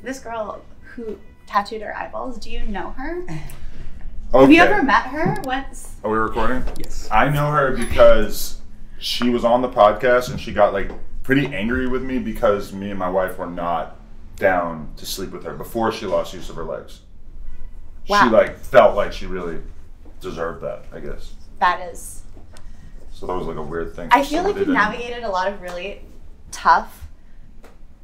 this girl who tattooed her eyeballs, do you know her? Okay. Have you ever met her? What's... Are we recording? Yes. I know her because she was on the podcast and she got like pretty angry with me because me and my wife were not down to sleep with her before she lost use of her legs. Wow. She like felt like she really deserved that, I guess. That is... So that was like a weird thing. I feel like you've navigated a lot of really tough,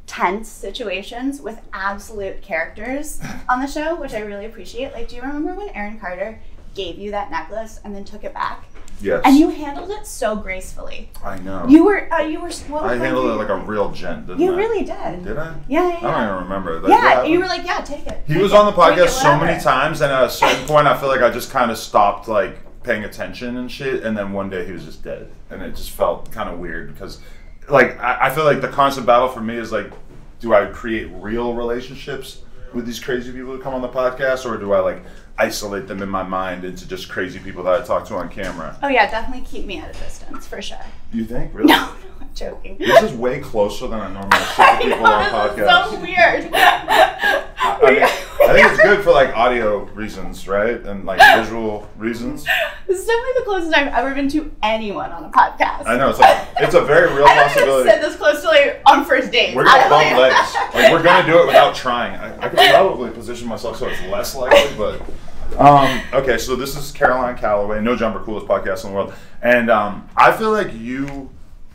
tense situations with absolute characters on the show, which I really appreciate. Like, do you remember when Aaron Carter gave you that necklace and then took it back? Yes. And you handled it so gracefully. I know. You were. I handled it like a real gent, didn't I? You really did. Did I? Yeah. I don't even remember. Like, yeah, you were like, yeah, take it. He was on the podcast so many times, and at a certain point, I feel like I just kind of stopped like paying attention and shit. And then one day he was just dead, and it just felt kind of weird because, like, I feel like the constant battle for me is like, do I create real relationships with these crazy people who come on the podcast, or do I like isolate them in my mind into just crazy people that I talk to on camera? Oh yeah, definitely keep me at a distance for sure. You think? Really? No, I'm joking. This is way closer than I normally sit to people on podcasts. So weird. I think it's good for like audio reasons, right? And like visual reasons. This is definitely the closest I've ever been to anyone on a podcast. I know, it's a very real possibility. I don't even sit this close to like on first dates. We're gonna bump legs. Like we're gonna do it without trying. I could probably position myself so it's less likely, but okay, so this is Caroline Calloway, No Jumper, coolest podcast in the world. And I feel like you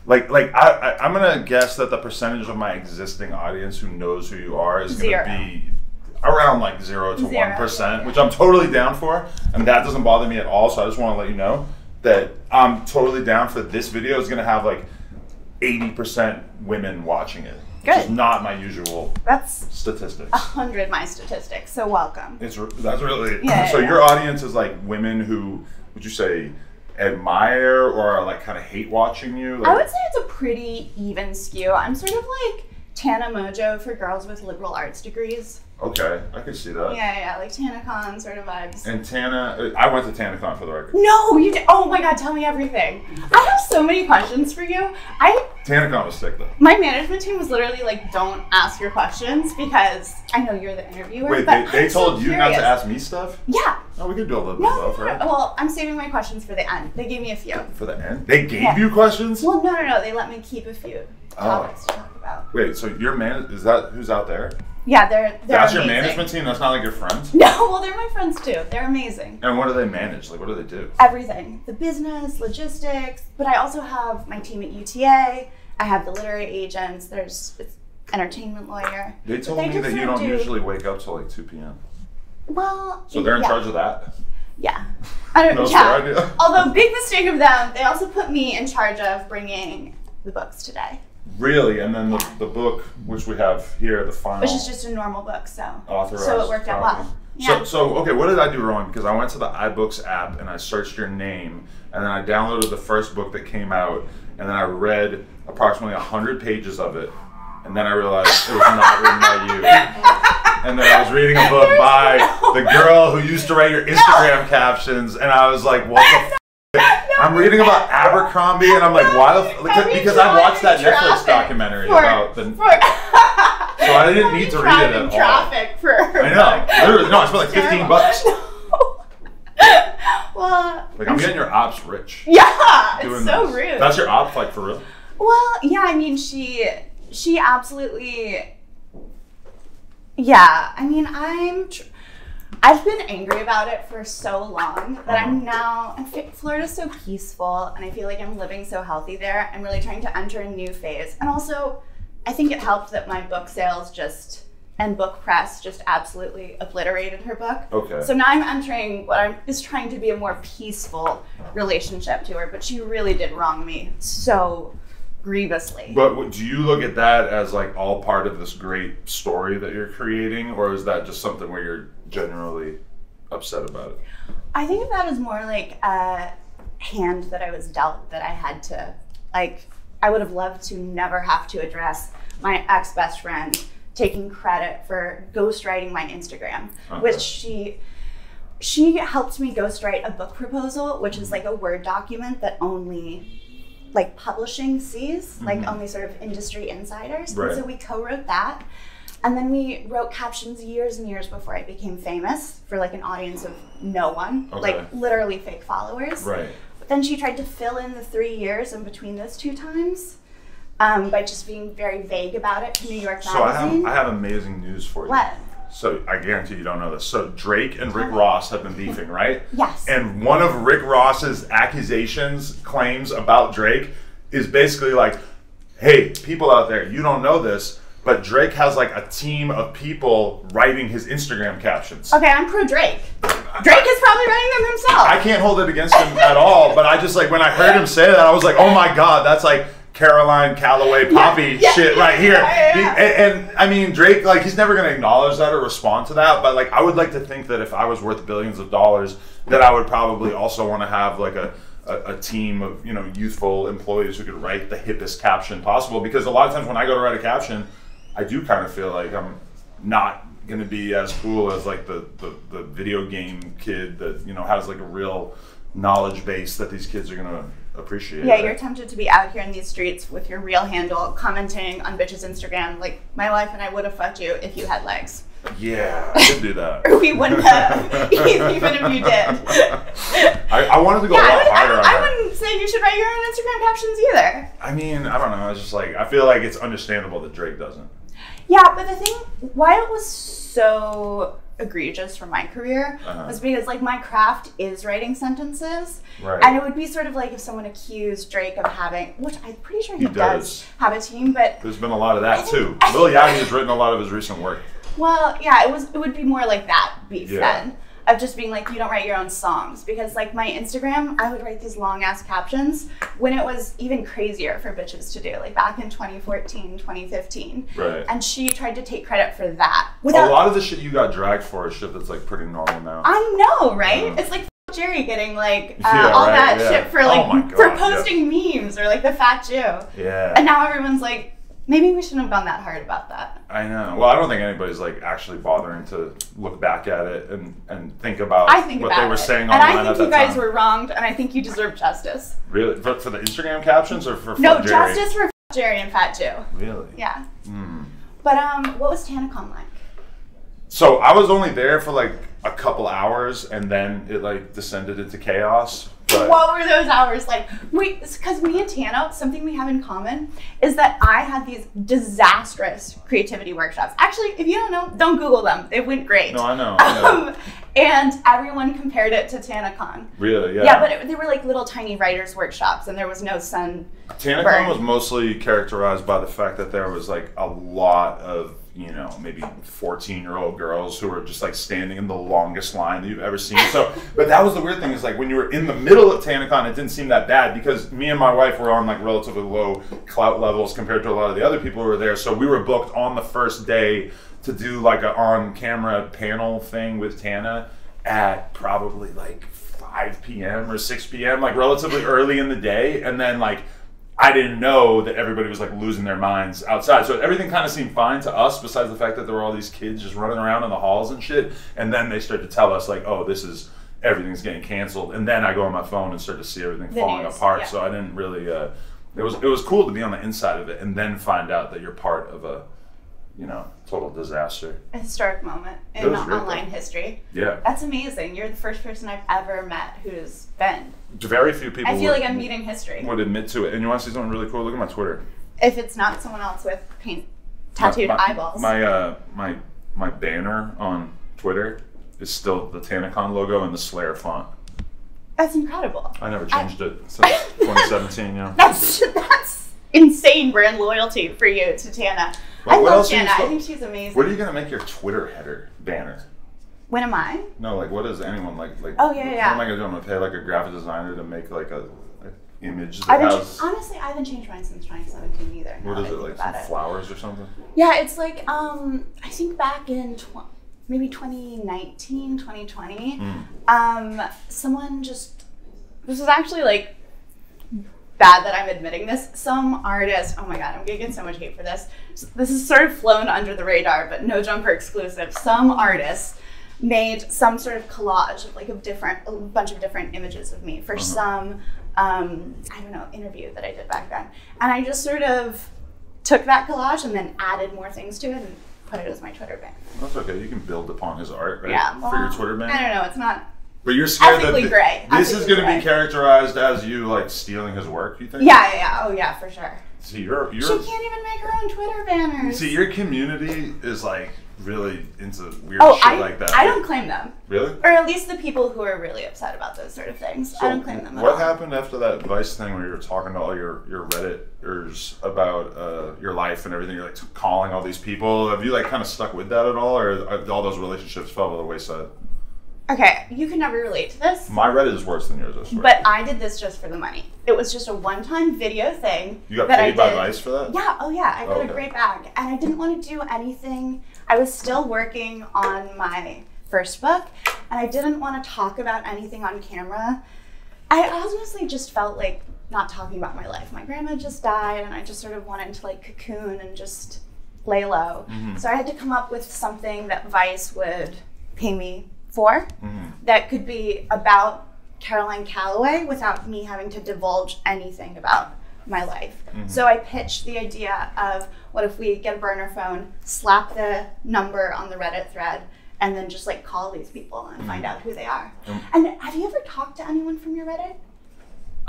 I'm gonna guess that the percentage of my existing audience who knows who you are is gonna be around like 0 to 1%, which I'm totally down for, and that doesn't bother me at all. So I just want to let you know that I'm totally down for this video. Is going to have like 80% women watching it. Good. Which is not my usual statistics. 100 my statistics. So welcome. That's really yeah. Your audience is like women who, would you say, admire or are like kind of hate watching you? Like, I would say it's a pretty even skew. I'm sort of like Tana Mojo for girls with liberal arts degrees. Okay, I can see that. Yeah, like Tana Con sort of vibes. And Tana, I went to Tana Con for the record. No, you did. Oh my God, tell me everything. I have so many questions for you. Tana Con was sick though. My management team was literally like, don't ask your questions because I know you're the interviewer. Wait, but they told you not to ask me stuff? Yeah. Oh, we could do a little bit of both, right? Well, I'm saving my questions for the end. They gave me a few. For the end? They gave you questions? Well, no. They let me keep a few topics to talk about. Wait, so your is that who's out there? Yeah, they're That's amazing. your management team? That's not like your friends? No, well, they're my friends too. They're amazing. And what do they manage? Like, what do they do? Everything. The business, logistics, but I also have my team at UTA. I have the literary agents. There's entertainment lawyer. They told me that you don't usually wake up till like 2 p.m. Well, so they're in charge of that? Yeah. I don't know. That's their idea. Although, big mistake of them, they also put me in charge of bringing the books today. Really? And then the book, which we have here, the final. Which is just a normal book, so. Authorized. So it worked out well. Yeah. So, okay, what did I do wrong? Because I went to the iBooks app and I searched your name, and then I downloaded the first book that came out, and then I read approximately 100 pages of it, and then I realized it was not written by you. And then I was reading a book by the girl who used to write your Instagram captions, and I was like, what the I'm reading about Abercrombie, and I'm like, why the because I watched that Netflix documentary about the. So I didn't need to read it at all. Traffic for I know. Literally, no, I spent like $15. Well, like I'm getting your ops rich. Yeah, it's so rude. That's your op, like for real. Well, yeah, I mean, she absolutely. Yeah, I mean, I've been angry about it for so long that I'm now, Florida's so peaceful and I feel like I'm living so healthy there. I'm really trying to enter a new phase. And also, I think it helped that my book sales and book press just absolutely obliterated her book. Okay. So now I'm entering what is trying to be a more peaceful relationship to her, but she really did wrong me so grievously. But do you look at that as like all part of this great story that you're creating, or is that just something where you're generally upset about it? I think of that as more like a hand that I was dealt that I had to, like, I would have loved to never have to address my ex-best friend taking credit for ghostwriting my Instagram, which she helped me ghostwrite a book proposal, which is like a Word document that only like publishing sees, like only sort of industry insiders. Right. And so we co-wrote that. And then we wrote captions years and years before I became famous for like an audience of no one, like literally fake followers. Right. But then she tried to fill in the 3 years in between those two times by just being very vague about it to New York Magazine. So I have amazing news for you. What? So I guarantee you don't know this. So Drake and Rick Ross have been beefing, right? Yes. And one of Rick Ross's claims about Drake is basically like, hey, people out there, you don't know this, but Drake has like a team of people writing his Instagram captions. Okay, I'm pro Drake. Drake is probably writing them himself. I can't hold it against him at all, but I just like, when I heard him say that, I was like, oh my God, that's like Caroline Calloway poppy shit right here. And I mean, Drake, like, he's never going to acknowledge that or respond to that, but like, I would like to think that if I was worth billions of dollars, that I would probably also want to have like a team of, you know, youthful employees who could write the hippest caption possible, because a lot of times when I go to write a caption, I do kind of feel like I'm not going to be as cool as like the video game kid that, you know, has like a real knowledge base that these kids are going to appreciate. Yeah, you're tempted to be out here in these streets with your real handle commenting on bitches' Instagram like, my wife and I would have fucked you if you had legs. Yeah, I did do that. Or we wouldn't have, even if you did. I wanted to go a lot harder on that. I wouldn't say you should write your own Instagram captions either. I mean, I don't know. It's just like, I feel like it's understandable that Drake doesn't. Yeah, but the thing, why it was so egregious for my career was because like my craft is writing sentences, and it would be sort of like if someone accused Drake of having, which I'm pretty sure he does have a team, but there's been a lot of that too. Lil Yachty has written a lot of his recent work. Well, yeah, it would be more like that beef then, of just being like, you don't write your own songs, because like my Instagram, I would write these long ass captions when it was even crazier for bitches to do, like back in 2014, 2015. Right. And she tried to take credit for that. A lot of the shit you got dragged for is shit that's like pretty normal now. I know, right? It's like Jerry getting like all that shit for like for posting memes, or like the fat Jew. Yeah. And now everyone's like, maybe we shouldn't have gone that hard about that. I know. Well, I don't think anybody's like actually bothering to look back at it and think about what they were saying online. And I think you guys were wronged, and I think you deserve justice. Really? For the Instagram captions, or for No, Jerry? Justice for Jerry and Fat Jew. Really? Yeah. But what was Tana Con like? So I was only there for like a couple hours, and then it like descended into chaos. But what were those hours like? Wait, because me and Tana, something we have in common is that I had these disastrous creativity workshops. Actually, if you don't know, don't Google them. It went great. No, I know. And everyone compared it to Tana Con. Really? Yeah. Yeah, but they were like little tiny writers' workshops, and there was no sun. Tana Con was mostly characterized by the fact that there was like a lot of, you know, maybe 14-year-old girls who were just like standing in the longest line that you've ever seen. So, but that was the weird thing, is like when you were in the middle of Tana Con, it didn't seem that bad, because me and my wife were on like relatively low clout levels compared to a lot of the other people who were there. So we were booked on the first day to do like a on-camera panel thing with Tana at probably like 5 p.m. or 6 p.m., like relatively early in the day. And then like, I didn't know that everybody was like losing their minds outside. So everything kind of seemed fine to us, besides the fact that there were all these kids just running around in the halls and shit. And then they started to tell us like, oh, everything's getting canceled. And then I go on my phone and start to see everything falling apart. Yeah. So I didn't really, it was cool to be on the inside of it and then find out that you're part of a, you know, total disaster. A historic moment in online history. Yeah. That's amazing. You're the first person I've ever met who's been. Very few people. I feel like I'm meeting history. Would admit to it. And you want to see something really cool? Look at my Twitter. If it's not someone else with tattooed eyeballs. My banner on Twitter is still the Tana Con logo and the Slayer font. That's incredible. I never changed it since 2017. Yeah. That's insane brand loyalty for you to Tana. I love Tana. I think she's amazing. What are you gonna make your Twitter header banner? When am I? No, like what is anyone like? Oh yeah. What am I gonna do? I'm gonna pay like a graphic designer to make like a image that honestly, I haven't changed mine since 2017 either. What is it, like some flowers or something? Yeah, it's like I think back in maybe 2019, 2020, someone just, this was actually like bad that I'm admitting this, some artist, oh my god, I'm gonna get so much hate for this. This is sort of flown under the radar, but No Jumper exclusive. Some artist made some sort of collage of like a bunch of different images of me for some, I don't know, interview that I did back then. And I just sort of took that collage and then added more things to it and put it as my Twitter banner. That's okay. You can build upon his art, right? Yeah. Well, for your Twitter banner. I don't know. It's not. But you're scared ethically that gray. This is going to be characterized as you like stealing his work. You think? Yeah. Oh yeah, for sure. See, you're. She can't even make her own Twitter banners. See, your community is like really into weird shit like that. I don't claim them. Really? Or at least the people who are really upset about those sort of things. So I don't claim them at what all. happened after that Vice thing where you were talking to all your Redditors about your life and everything? You're like calling all these people. Have you like kind of stuck with that at all, or all those relationships fell by the wayside? Okay, you can never relate to this. My Reddit is worse than yours, I swear. But I did this just for the money. It was just a one-time video thing. You got paid by Vice for that? Yeah, I got a great bag. And I didn't want to do anything. I was still working on my first book, and I didn't want to talk about anything on camera. I honestly just felt like not talking about my life. My grandma just died, and I just sort of wanted to like cocoon and just lay low. Mm-hmm. So I had to come up with something that Vice would pay me for, that could be about Caroline Calloway without me having to divulge anything about my life. So I pitched the idea of, what if we get a burner phone, slap the number on the Reddit thread, and then just like call these people and find out who they are. And have you ever talked to anyone from your Reddit?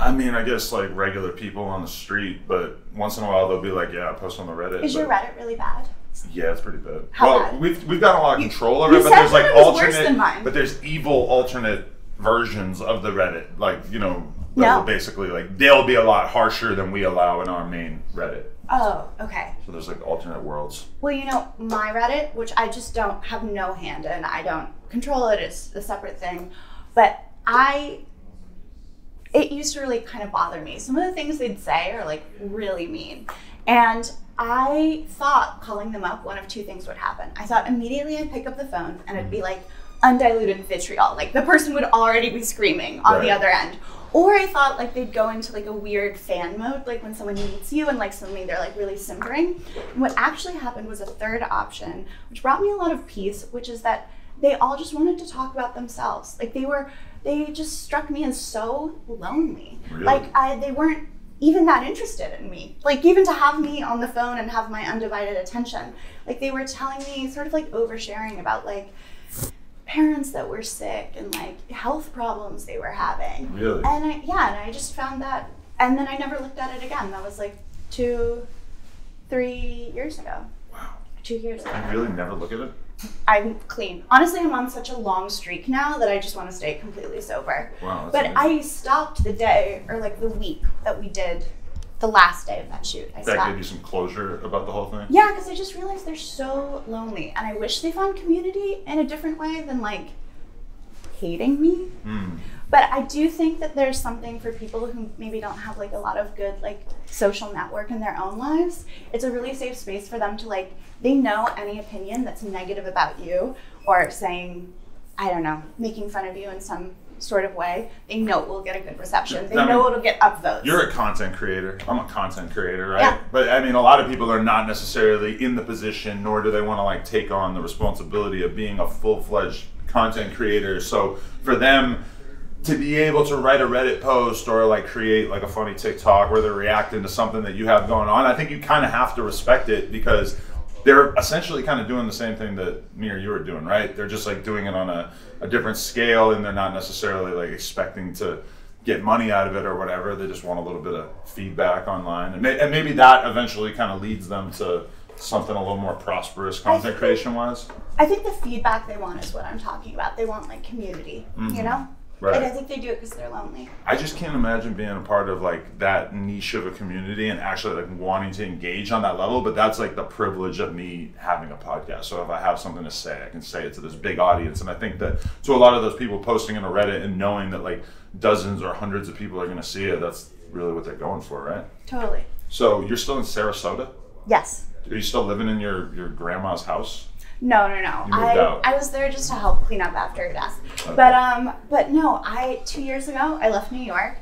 I mean, I guess like regular people on the street, but once in a while they'll be like, yeah, post on the Reddit. Is your Reddit really bad? Yeah, it's pretty bad. How bad? We've got a lot of control over it, but there's like worse than mine. but there's evil alternate versions of the Reddit. Like, you know, that will basically like they'll be a lot harsher than we allow in our main Reddit. Oh, okay. So there's like alternate worlds. Well, you know, my Reddit, which I just don't have no hand in, I don't control it, it's a separate thing. But it used to really kind of bother me. Some of the things they'd say are like really mean. And I thought calling them up, one of two things would happen. I thought immediately I'd pick up the phone and it'd be like undiluted vitriol. Like the person would already be screaming on the other end. Or I thought like they'd go into like a weird fan mode, like when someone meets you and like suddenly they're like really simpering. And what actually happened was a third option, which brought me a lot of peace, which is that they all just wanted to talk about themselves. Like they just struck me as so lonely. Really? Like they weren't even that interested in me. Like even to have me on the phone and have my undivided attention. Like they were telling me, sort of like oversharing about like parents that were sick and like health problems they were having. Really? And I just found that, and then I never looked at it again. That was like 2-3 years ago. Wow. 2 years ago. You really never look at it? I'm clean. Honestly, I'm on such a long streak now that I just want to stay completely sober. Wow, but amazing. I stopped the day, or like the week that we did the last day of that shoot. I stopped. That gave you some closure about the whole thing? Yeah, because I just realized they're so lonely, and I wish they found community in a different way than like hating me. But I do think that there's something for people who maybe don't have like a lot of good like social network in their own lives. It's a really safe space for them to like, they know any opinion that's negative about you or saying, I don't know, making fun of you in some sort of way, they know it will get a good reception. They know it'll get upvotes. You're a content creator. I'm a content creator, right? Yeah. But I mean, a lot of people are not necessarily in the position, nor do they want to like take on the responsibility of being a full-fledged content creator. So for them to be able to write a Reddit post or like create like a funny TikTok where they're reacting to something that you have going on, I think you kind of have to respect it because they're essentially kind of doing the same thing that me or you are doing, right? They're just like doing it on a different scale, and they're not necessarily like expecting to get money out of it or whatever. They just want a little bit of feedback online, and maybe that eventually kind of leads them to something a little more prosperous content creation wise. I think the feedback they want is what I'm talking about. They want like community, you know? Right. And I think they do it because they're lonely. I just can't imagine being a part of like that niche of a community and actually like wanting to engage on that level. But that's like the privilege of me having a podcast. So if I have something to say, I can say it to this big audience. And I think that to a lot of those people posting in a Reddit and knowing that like dozens or hundreds of people are going to see it, that's really what they're going for, right? Totally. So you're still in Serasota? Yes. Are you still living in your grandma's house? No. You moved out. I was there just to help clean up after her death. Okay. But no, 2 years ago, I left New York.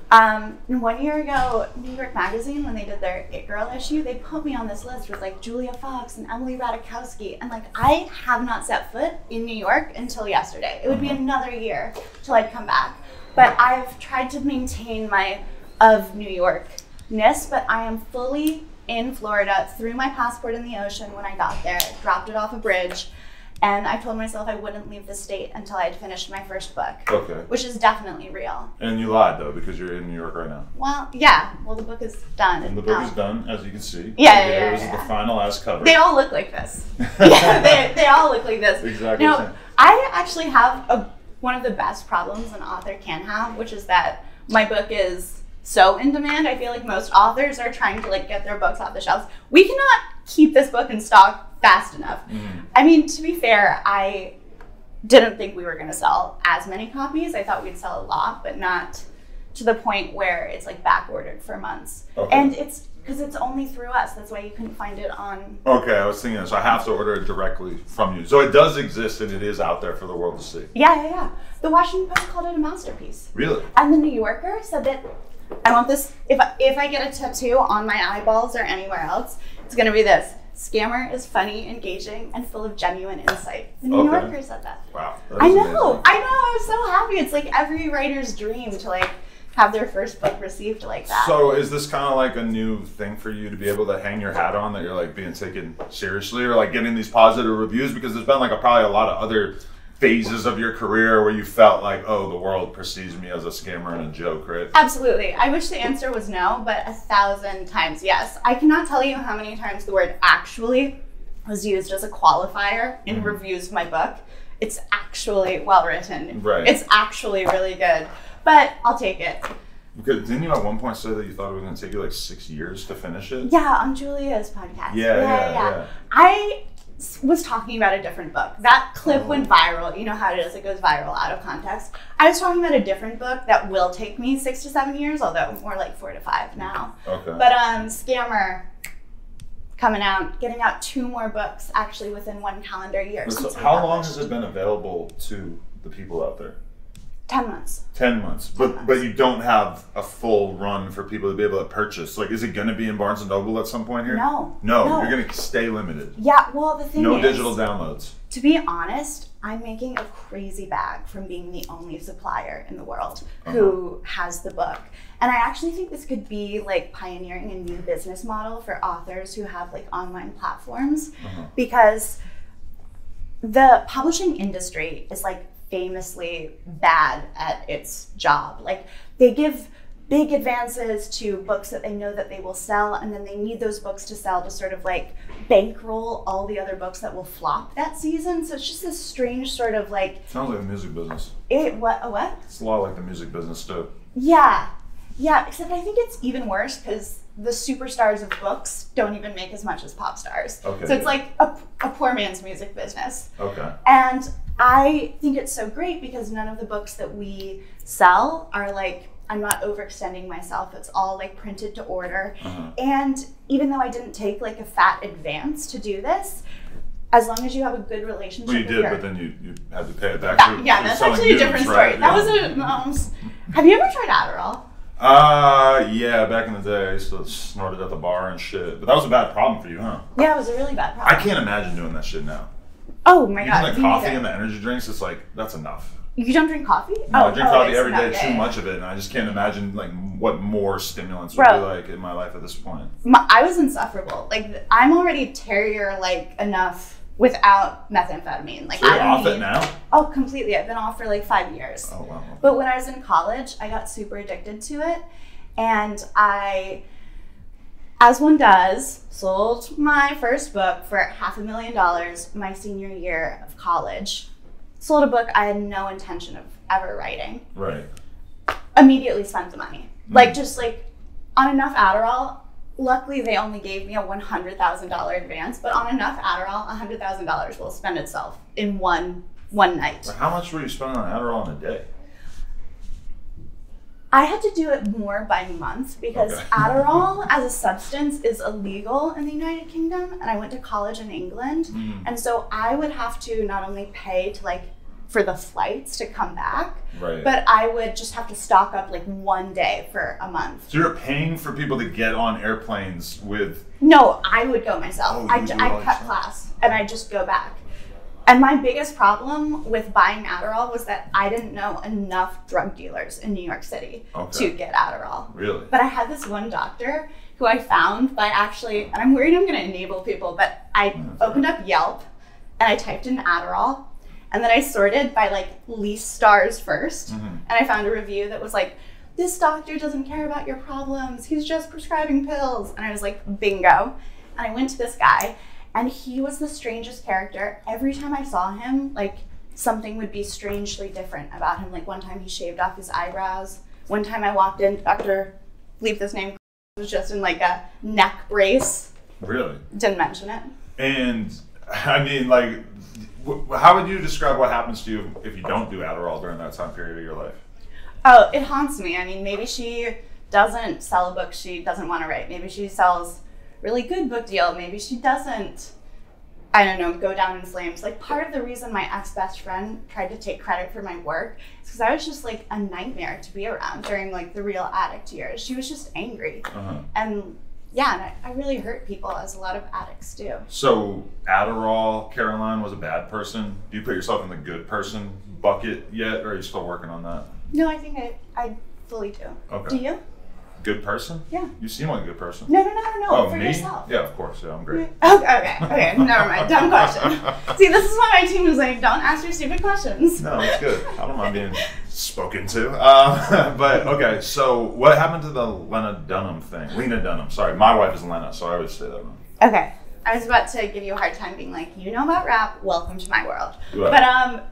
1 year ago, New York Magazine, when they did their It Girl issue, they put me on this list with like Julia Fox and Emily Ratajkowski. And like, I have not set foot in New York until yesterday. It would be another year till I'd come back. But I've tried to maintain my of New Yorkness, but I am fully in Florida, threw my passport in the ocean when I got there, dropped it off a bridge, and I told myself I wouldn't leave the state until I'd finished my first book. Okay. Which is definitely real. And you lied, though, because you're in New York right now. Well, yeah. Well, the book is done. And the book is done, as you can see. Yeah. This is the finalized cover. They all look like this. Yeah, they all look like this. Exactly. Now, I actually have one of the best problems an author can have, which is that my book is so in demand. I feel like most authors are trying to like get their books off the shelves. We cannot keep this book in stock fast enough. I mean, to be fair, I didn't think we were going to sell as many copies. I thought we'd sell a lot, but not to the point where it's like back ordered for months. Okay. And it's because it's only through us. That's why you couldn't find it on. Okay, I was thinking that. So I have to order it directly from you. So it does exist and it is out there for the world to see. Yeah. The Washington Post called it a masterpiece. Really? And the New Yorker said that I want this, if I get a tattoo on my eyeballs or anywhere else, it's going to be this. Scammer is funny, engaging, and full of genuine insight. The New Yorker said that. Wow. I know. I was so happy. It's like every writer's dream to like have their first book received like that. So is this kind of like a new thing for you to be able to hang your hat on, that you're like being taken seriously, or like getting these positive reviews? Because there's been like probably a lot of other phases of your career where you felt like, oh, the world perceives me as a scammer and a joke, right? Absolutely. I wish the answer was no, but 1,000 times yes. I cannot tell you how many times the word actually was used as a qualifier in reviews of my book. It's actually well written. Right. It's actually really good, but I'll take it. Because didn't you at one point say that you thought it was going to take you like 6 years to finish it? Yeah, on Julia's podcast. Yeah. I was talking about a different book. That clip went viral. You know how it is. It goes viral out of context. I was talking about a different book that will take me 6 to 7 years, although more like 4 to 5 now. Okay. But Scammer coming out, getting out 2 more books actually within 1 calendar year. So how long has it been available to the people out there? 10 months. 10 months. But you don't have a full run for people to be able to purchase. Like, is it going to be in Barnes & Noble at some point here? No. You're going to stay limited. Yeah, well, the thing is... No digital downloads. To be honest, I'm making a crazy bag from being the only supplier in the world who has the book. And I actually think this could be like pioneering a new business model for authors who have like online platforms, because the publishing industry is like famously bad at its job. Like, they give big advances to books that they know that they will sell, and then they need those books to sell to sort of like bankroll all the other books that will flop that season. So it's just this strange sort of like... Sounds like the music business. What? It's a lot like the music business too. Yeah, except I think it's even worse because the superstars of books don't even make as much as pop stars. Okay. So it's like a poor man's music business. Okay. And I think it's so great because none of the books that we sell are like, I'm not overextending myself. It's all like printed to order. And even though I didn't take like a fat advance to do this, as long as you have a good relationship well, you with did, your... but then you had to pay it back. That's actually a different story. Right? That was have you ever tried Adderall? Yeah, back in the day, I used to snort it at the bar and shit. But that was a bad problem for you, huh? Yeah, it was a really bad problem. I can't imagine doing that shit now. Oh my God. Even the coffee and the energy drinks, it's like, that's enough. You don't drink coffee? No, I drink coffee every day, too much of it, and I just can't imagine like what more stimulants would be like in my life at this point. I was insufferable. Like, I'm already terrier-like enough without methamphetamine. Like, so you're off it now? Oh, completely. I've been off for like 5 years. Oh, wow. But when I was in college, I got super addicted to it, and I, as one does, sold my first book for $500,000 my senior year of college. Sold a book I had no intention of ever writing. Right. Immediately spent the money. Like, just like on enough Adderall. Luckily, they only gave me a $100,000 advance, but on enough Adderall, $100,000 will spend itself in one night. So how much were you spending on Adderall in a day? I had to do it more by month because Adderall as a substance is illegal in the United Kingdom, and I went to college in England, and so I would have to not only pay to like for the flights to come back, but I would just have to stock up like 1 day for a month. So you're paying for people to get on airplanes with... No, I would go myself. I cut class and I just go back. And my biggest problem with buying Adderall was that I didn't know enough drug dealers in New York City to get Adderall. Really? But I had this one doctor who I found by actually, and I'm worried I'm going to enable people, but I opened up Yelp and I typed in Adderall, and then I sorted by like least stars first, and I found a review that was like, this doctor doesn't care about your problems, he's just prescribing pills. And I was like, bingo. And I went to this guy, and he was the strangest character. Every time I saw him, like, something would be strangely different about him. Like, one time he shaved off his eyebrows. One time I walked in, Dr. Leave this name was just in like a neck brace. Really? Didn't mention it. And I mean, like, how would you describe what happens to you if you don't do Adderall during that time period of your life? Oh, it haunts me. I mean, maybe she doesn't sell a book she doesn't want to write. Maybe she sells really good book deal. Maybe she doesn't, I don't know, go down in flames. Like, part of the reason my ex-best friend tried to take credit for my work is because I was just like a nightmare to be around during like the real addict years. She was just angry. And yeah, and I really hurt people, as a lot of addicts do. So Adderall, Caroline was a bad person. Do you put yourself in the good person bucket yet, or are you still working on that? No, I think I fully do. Okay. Do you? Good person? Yeah. You seem like a good person. No. Oh, for me? yourself. Yeah, of course. Yeah, I'm great. Okay. Never mind. Dumb question. See, this is why my team is like, don't ask your stupid questions. No, it's good. I don't mind being spoken to. But okay, so what happened to the Lena Dunham thing? Lena Dunham. Sorry, my wife is Lena, so I always say that wrong. Okay. I was about to give you a hard time being like, you know about rap, welcome to my world. Right. But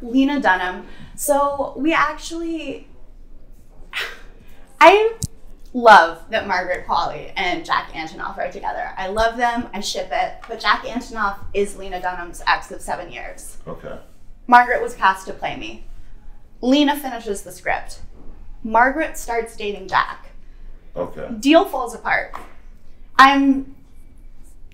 Lena Dunham. So we actually, I love that Margaret Qualley and Jack Antonoff are together. I love them, I ship it, but Jack Antonoff is Lena Dunham's ex of 7 years. Okay. Margaret was cast to play me. Lena finishes the script. Margaret starts dating Jack. Okay. Deal falls apart. I'm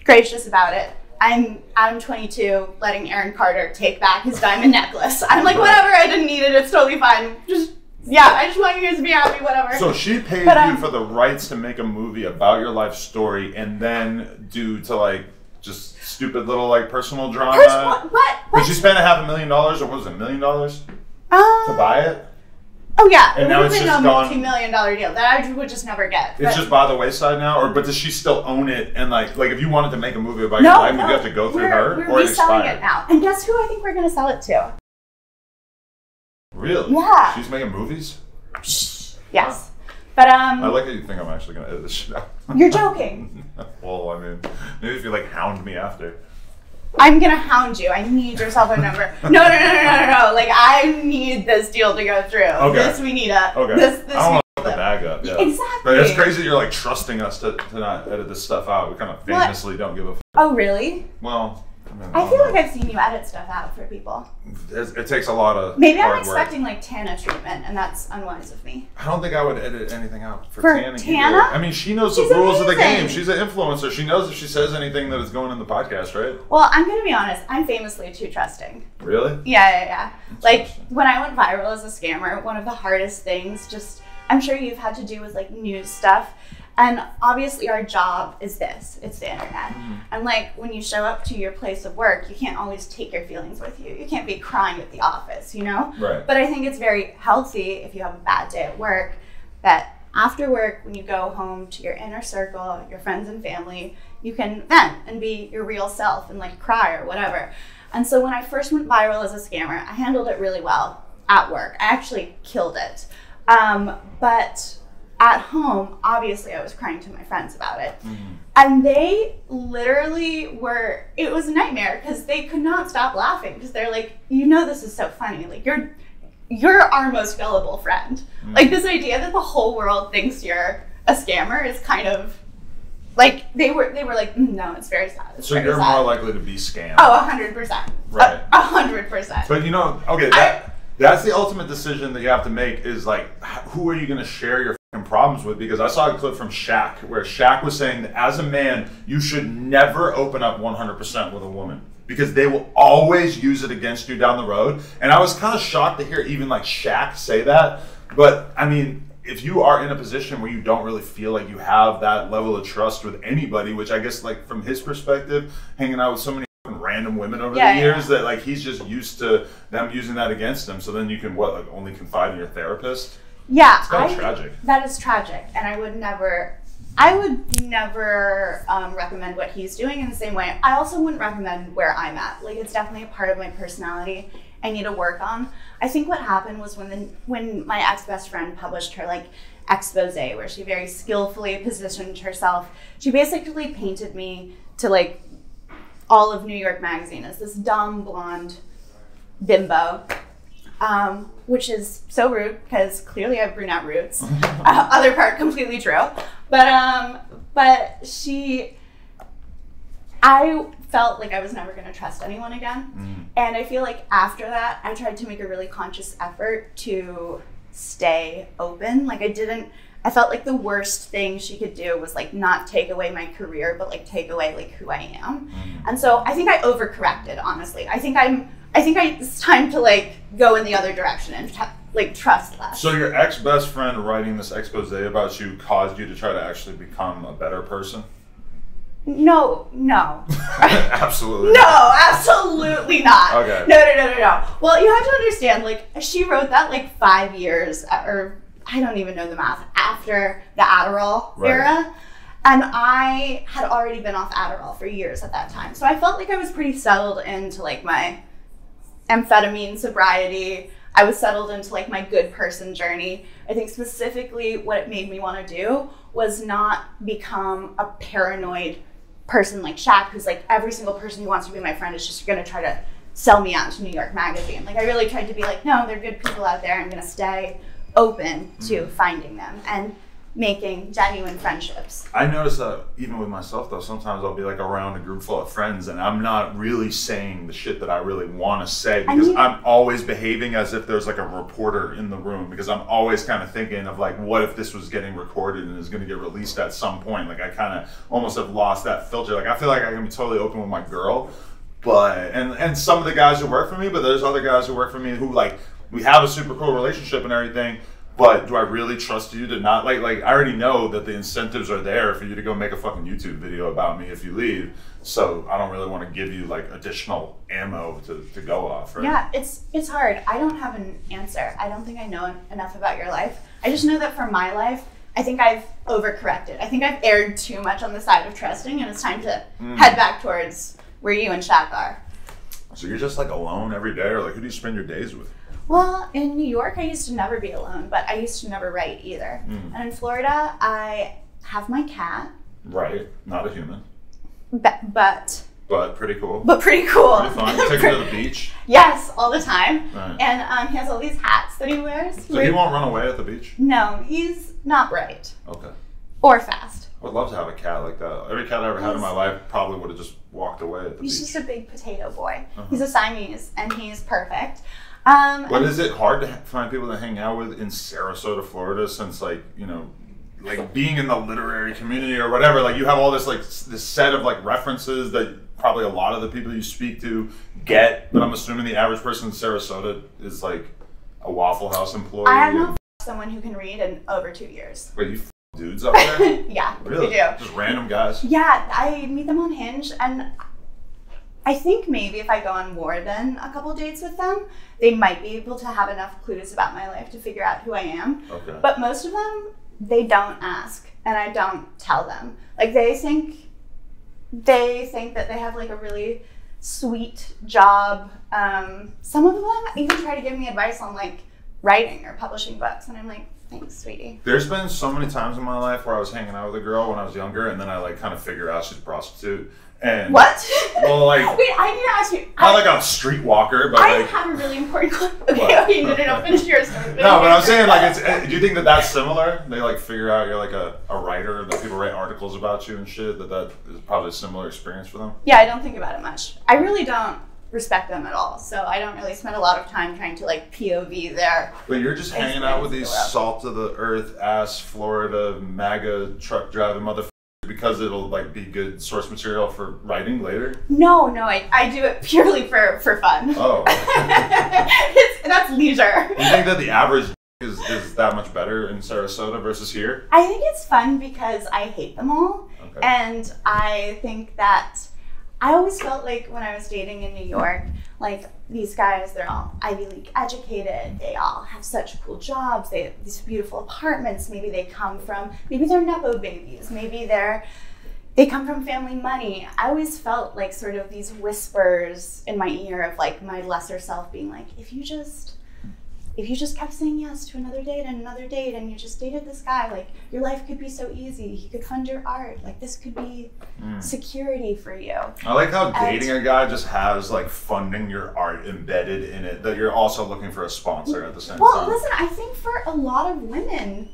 gracious about it. I'm 22, letting Aaron Carter take back his diamond necklace. I'm like, whatever, I didn't need it, it's totally fine. I just want you guys to be happy, whatever. So she paid you for the rights to make a movie about your life story, and then due to like just stupid little like personal drama. What? Did she spend $500,000, or what was it, $1 million to buy it? Oh yeah, and it now would it's have been just a gone. multi-million-dollar deal that I would just never get. It's just by the wayside now, but does she still own it? And like if you wanted to make a movie about your life, would you have to go through her, we're or it reselling expired? it now. And guess who I think we're going to sell it to? Really? Yeah. She's making movies? Yes. Wow. But I like how you think I'm actually going to edit this shit out. You're joking. Well, I mean, maybe if you like hound me after. I'm gonna hound you. I need your cell phone number. No. Like, I need this deal to go through. Okay. This we need a. Okay. This I don't want to put the bag up. Yeah. Exactly. But it's crazy that you're like trusting us to not edit this stuff out. We kind of famously don't give a. Oh really? Well, I feel like I've seen you edit stuff out for people. It takes a lot of Maybe I'm hard expecting work. like Tana treatment, and that's unwise of me. I don't think I would edit anything out for Tana? Tana. I mean, she knows the She's rules of the amazing. game. She's an influencer. She knows if she says anything that is going in the podcast, right? Well, I'm gonna be honest. I'm famously too trusting. Really? Yeah. Like, when I went viral as a scammer, one of the hardest things, I'm sure you've had to do with like news stuff. And obviously our job is this, it's the internet. And like, when you show up to your place of work, you can't always take your feelings with you. You can't be crying at the office, you know? Right. But I think it's very healthy if you have a bad day at work, that after work, when you go home to your inner circle, your friends and family, you can vent and be your real self and like cry or whatever. And so when I first went viral as a scammer, I handled it really well at work. I actually killed it. But at home, obviously I was crying to my friends about it. And they literally it was a nightmare because they could not stop laughing because they're like, you know, this is so funny. Like, you're our most gullible friend. Like, this idea that the whole world thinks you're a scammer is kind of like, they were like, no, it's very sad. It's so very you're sad. more likely to be scammed. Oh, 100%. Right. 100%. But you know, okay, that's the ultimate decision that you have to make is like, who are you going to share your problems with? Because I saw a clip from Shaq where Shaq was saying that as a man, you should never open up 100% with a woman because they will always use it against you down the road. And I was kind of shocked to hear even like Shaq say that. But I mean, if you are in a position where you don't really feel like you have that level of trust with anybody, which I guess like from his perspective, hanging out with so many random women over the years that like he's just used to them using that against him. So then you can only confide in your therapist. Yeah, it's kind of tragic. That is tragic, and I would never I would never recommend what he's doing in the same way. I also wouldn't recommend where I'm at. Like, it's definitely a part of my personality I need to work on. I think what happened was when my ex-best friend published her like expose, where she very skillfully positioned herself, she basically painted me to like all of New York Magazine as this dumb blonde bimbo, which is so rude because clearly I have brunette roots. Other part completely true, but I felt like I was never going to trust anyone again, and I feel like after that I tried to make a really conscious effort to stay open. Like I felt like the worst thing she could do was like not take away my career, but like take away like who I am. And so I think I overcorrected, honestly. I think it's time to like go in the other direction and like trust less. So your ex-best friend writing this expose about you caused you to try to actually become a better person? No. Absolutely. No, absolutely not. Okay. No. Well, you have to understand, like, she wrote that like 5 years, or I don't even know the math, after the Adderall era. And I had already been off Adderall for years at that time. So I felt like I was pretty settled into like my amphetamine sobriety. I was settled into like my good person journey. I think specifically what it made me want to do was not become a paranoid person like Shaq, who's like every single person who wants to be my friend is just going to try to sell me out to New York Magazine. Like I really tried to be like, no, they're good people out there. I'm going to stay open to finding them and making genuine friendships. I notice that even with myself though, sometimes I'll be like around a group full of friends and I'm not really saying the shit that I really want to say because I'm always behaving as if there's like a reporter in the room, because I'm always kind of thinking of like, what if this was getting recorded and is going to get released at some point? Like I kind of almost have lost that filter. Like I feel like I can be totally open with my girl, but and some of the guys who work for me, but there's other guys who work for me who like, we have a super cool relationship and everything. But do I really trust you to not like I already know that the incentives are there for you to go make a fucking YouTube video about me if you leave. So I don't really want to give you like additional ammo to go off, right? Yeah, it's hard. I don't have an answer. I don't think I know enough about your life. I just know that for my life, I think I've overcorrected. I think I've erred too much on the side of trusting, and it's time to head back towards where you and Shaq are. So you're just like alone every day, or like who do you spend your days with? Well, in New York, I used to never be alone, but I used to never write either. And in Florida, I have my cat. Right, not a human. But pretty cool. But pretty cool. Pretty fun. Take him to the beach? Yes, all the time. Right. And he has all these hats that he wears. So he won't run away at the beach? No, he's not bright. Okay. Or fast. I would love to have a cat like that. Every cat I ever had in my life probably would have just walked away at the beach. He's just a big potato boy. He's a Siamese, and he's perfect. But is it hard to find people to hang out with in Serasota, Florida, since like, you know, like being in the literary community or whatever, like you have all this like this set of like references that probably a lot of the people you speak to get, but I'm assuming the average person in Sarasota is like a Waffle House employee. I have not someone who can read in over 2 years. Wait, you dudes out there? Yeah, really? we do. Just random guys? Yeah, I meet them on Hinge, and I think maybe if I go on more than a couple dates with them, they might be able to have enough clues about my life to figure out who I am. Okay. But most of them, they don't ask, and I don't tell them. Like they think that they have like a really sweet job. Some of them even try to give me advice on like writing or publishing books, and I'm like, thanks, sweetie. There's been so many times in my life where I was hanging out with a girl when I was younger, and then I like kind of figured out she's a prostitute. And what? Well, like, wait, I need to ask you. Not like a streetwalker, but I like, have a really important question. Okay, no, finish yours. No, but I'm saying like, do you think that that's similar? They like figure out you're like a writer, that people write articles about you and shit. That is probably a similar experience for them. Yeah, I don't think about it much. I really don't respect them at all, so I don't really spend a lot of time trying to like POV their. But you're just hanging out with these salt of the earth ass Florida MAGA truck driving motherfuckers because it'll like be good source material for writing later? No, I do it purely for fun. Oh. That's leisure. You think that the average is that much better in Sarasota versus here? I think it's fun because I hate them all. Okay. And I think that I always felt like when I was dating in New York, like these guys, they're all Ivy League educated. They all have such cool jobs. They have these beautiful apartments. Maybe they're Nepo babies. Maybe they come from family money. I always felt like sort of these whispers in my ear of like my lesser self being like, if you just kept saying yes to another date and you just dated this guy, like your life could be so easy. He could fund your art. Like this could be security for you. I like how dating a guy just has like funding your art embedded in it, that you're also looking for a sponsor at the same time. Well, listen, I think for a lot of women,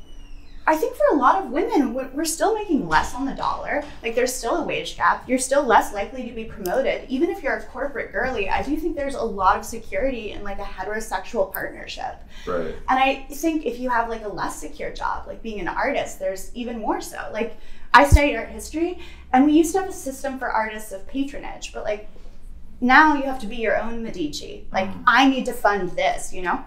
we're still making less on the dollar. Like there's still a wage gap. You're still less likely to be promoted. Even if you're a corporate girly, I do think there's a lot of security in like a heterosexual partnership. Right. And I think if you have like a less secure job, like being an artist, there's even more so. Like I studied art history and we used to have a system for artists of patronage, but like now you have to be your own Medici. Like I need to fund this, you know?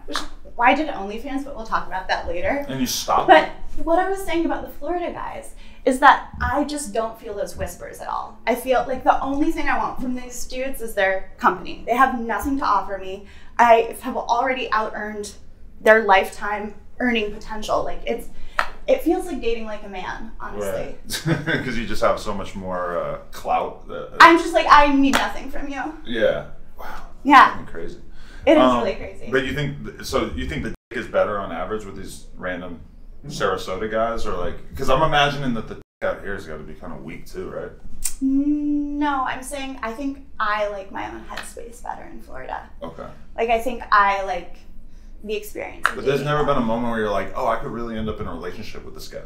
Why did OnlyFans? But we'll talk about that later. And you stopped. But what I was saying about the Florida guys is that I just don't feel those whispers at all. I feel like the only thing I want from these dudes is their company. They have nothing to offer me. I have already out-earned their lifetime earning potential. Like it feels like dating like a man, honestly. Because you just have so much more clout. I'm just like, I need nothing from you. Yeah. Wow. Yeah. That's crazy. It is really crazy. But you think the dick is better on average with these random Serasota guys, or like, because I'm imagining that the dick out here has got to be kind of weak too, right? No, I'm saying I think I like my own headspace better in Florida. Okay. Like I think I like the experience. But there's never been a moment where you're like, oh, I could really end up in a relationship with this guy.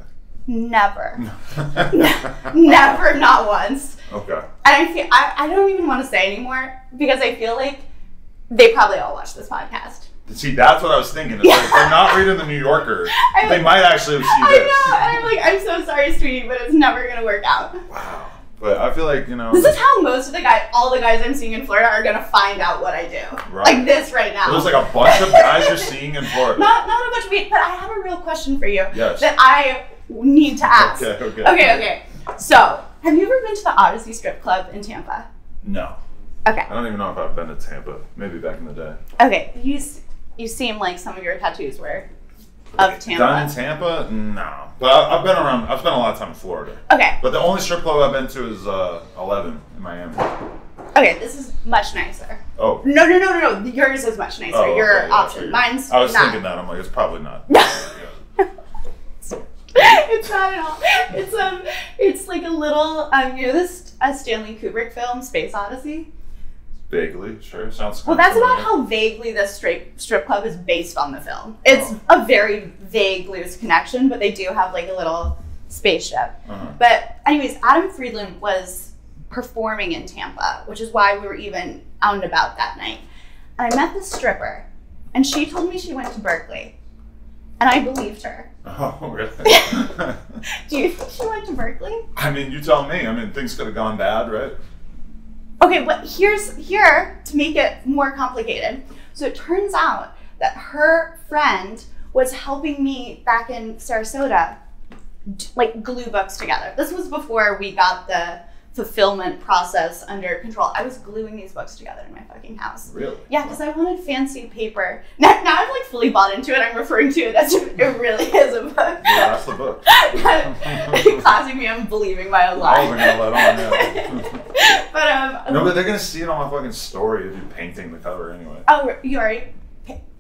Never. Never, not once. Okay. And I don't even want to say anymore because I feel like they probably all watch this podcast. See, that's what I was thinking. It's like, if they're not reading the New Yorker, they might actually see this. I know, and I'm like, I'm so sorry, sweetie, but it's never going to work out. Wow. But I feel like, you know. This is how most of all the guys I'm seeing in Florida are going to find out what I do. Right. Like this right now. There's like a bunch of guys you're seeing in Florida. Not a bunch of people, but I have a real question for you. Yes. That I need to ask. Okay. So, have you ever been to the Odyssey strip club in Tampa? No. Okay. I don't even know if I've been to Tampa. Maybe back in the day. Okay. You seem like some of your tattoos were of Tampa. Done in Tampa? No. But I've been around. I've spent a lot of time in Florida. Okay. But the only strip club I've been to is 11 in Miami. Okay, this is much nicer. Oh. No. Yours is much nicer. Oh, okay, your yeah, option. Mine's not. I was thinking that. I'm like, it's probably not. It's not at all. It's like a little, you know this Stanley Kubrick film, Space Odyssey? Vaguely, sure. Sounds Well, that's about how vaguely this strip club is based on the film. It's a very vague, loose connection, but they do have like a little spaceship. Uh-huh. But anyways, Adam Friedland was performing in Tampa, which is why we were even out and about that night. And I met this stripper, and she told me she went to Berkeley. And I believed her. Oh, really? Do you think she went to Berkeley? I mean, you tell me. I mean, things could have gone bad, right? Okay, but here to make it more complicated. So it turns out that her friend was helping me back in Serasota, like glue books together. This was before we got the fulfillment process under control. I was gluing these books together in my fucking house. Really? Yeah, because I wanted fancy paper. Now I've like fully bought into it. I'm referring to it as if it really is a book. Yeah, that's the book. Classic me, I'm believing my own lie. I wasn't gonna let on, yeah. But no, but they're gonna see it on my fucking story of you painting the cover anyway. Oh, you already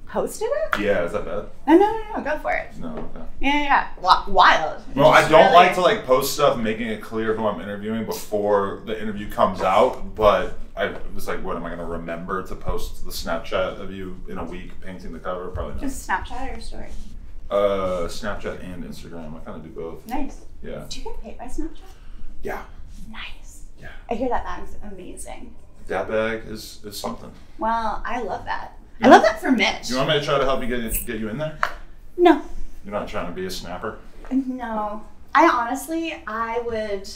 posted it? Yeah, is that bad? No, go for it. No, okay. Yeah. Wild. Well, I don't like to like post stuff making it clear who I'm interviewing before the interview comes out, but I was like, what, am I gonna remember to post the Snapchat of you in a week painting the cover? Probably not. Just Snapchat or your story? Snapchat and Instagram. I kind of do both. Nice. Yeah. Do you get paid by Snapchat? Yeah. Nice. Yeah. I hear that bag's amazing. That bag is something. Well, I love that. I love that for Mitch. You want me to try to help you get you in there? No. You're not trying to be a snapper? No. I would.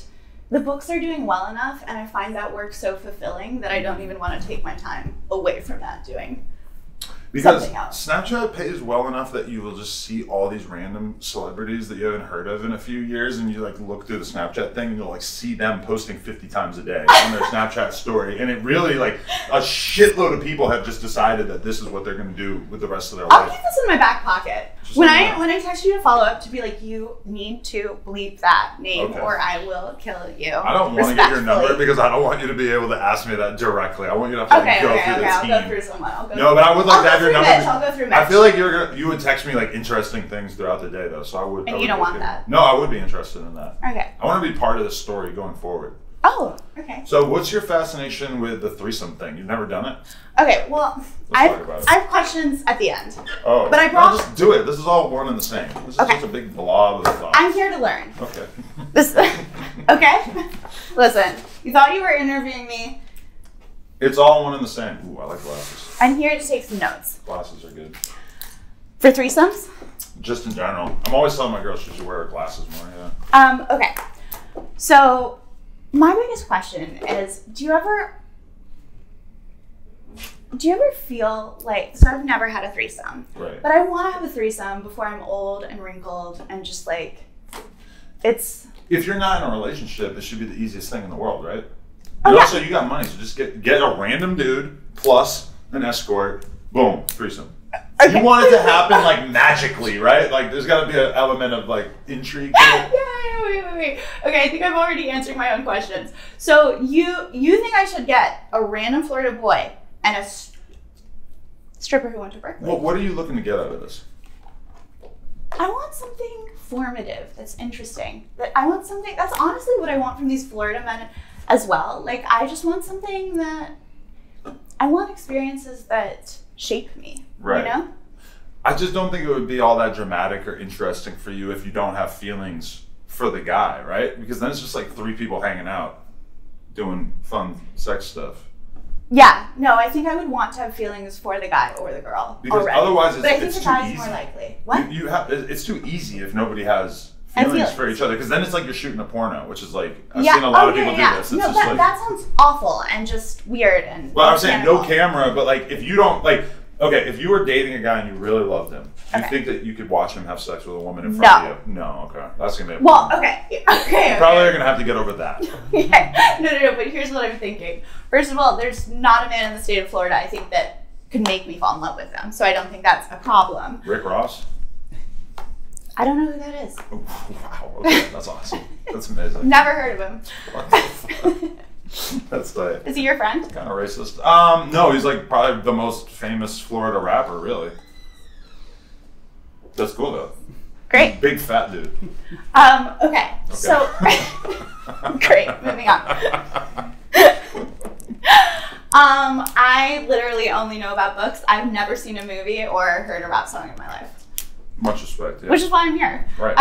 The books are doing well enough, and I find that work so fulfilling that I don't even want to take my time away from that doing. Because something else. Snapchat pays well enough that you will just see all these random celebrities that you haven't heard of in a few years, and you like look through the Snapchat thing and you'll like see them posting 50 times a day on their Snapchat story. And it really like a shitload of people have just decided that this is what they're gonna do with the rest of their I'll life. keep this in my back pocket. When I text you to follow up to be like, you need to bleep that name or I will kill you. I don't want to get your number because I don't want you to be able to ask me that directly. I want you to have to go through the team. I'll go through someone. No, but I would like to have your number. I'll go through Mitch. I feel like you would text me like interesting things throughout the day though, so I would. And you don't want that? No, I would be interested in that. Okay. I want to be part of the story going forward. Oh, okay. So what's your fascination with the threesome thing? You've never done it? Okay, well, I have questions at the end. Oh, but I brought... just do it. This is all one and the same. This is just a big blob of thoughts. I'm here to learn. Okay. Okay? Listen, you thought you were interviewing me. It's all one and the same. Ooh, I like glasses. I'm here to take some notes. Glasses are good. For threesomes? Just in general. I'm always telling my girls she should wear her glasses more, yeah. Okay. So, my biggest question is, do you ever feel like, so I've never had a threesome, right. But I want to have a threesome before I'm old and wrinkled and just like, it's... If you're not in a relationship, it should be the easiest thing in the world, right? And also, you got money, so just get a random dude plus an escort, boom, threesome. Okay. You want it to happen like magically, right? Like there's got to be an element of like intrigue. Wait. Okay, I think I'm already answering my own questions. So you think I should get a random Florida boy and a stripper who went to Berkeley? Well, what are you looking to get out of this? I want something formative that's interesting. I want something, that's honestly what I want from these Florida men as well. Like I just want something that, I want experiences that shape me, right. You know? I just don't think it would be all that dramatic or interesting for you if you don't have feelings for the guy, right? Because then it's just like three people hanging out doing fun sex stuff. Yeah, no, I think I would want to have feelings for the guy or the girl. Because already. Otherwise it's, but I think it's the too guy's easy. more likely. What? It's too easy if nobody has feelings for each other, because then it's like you're shooting a porno, which is like I've seen a lot of people do this. It's no, just that sounds awful and just weird and. Well, I'm saying no camera, but like if you don't like, okay, if you were dating a guy and you really loved him, do you think that you could watch him have sex with a woman in front of you? No, okay, that's gonna be. Well, okay. You probably are gonna have to get over that. No. But here's what I'm thinking. First of all, there's not a man in the state of Florida I think that could make me fall in love with them, so I don't think that's a problem. Rick Ross. I don't know who that is. Oh, wow, okay, that's awesome. That's amazing. Never heard of him. What the fuck? That's tight. Is he your friend? Kind of racist. No, he's like probably the most famous Florida rapper, really. That's cool though. Great. Big fat dude. Okay. So great. Moving on. I literally only know about books. I've never seen a movie or heard a rap song in my life. Much respect, yeah. Which is why I'm here. Right.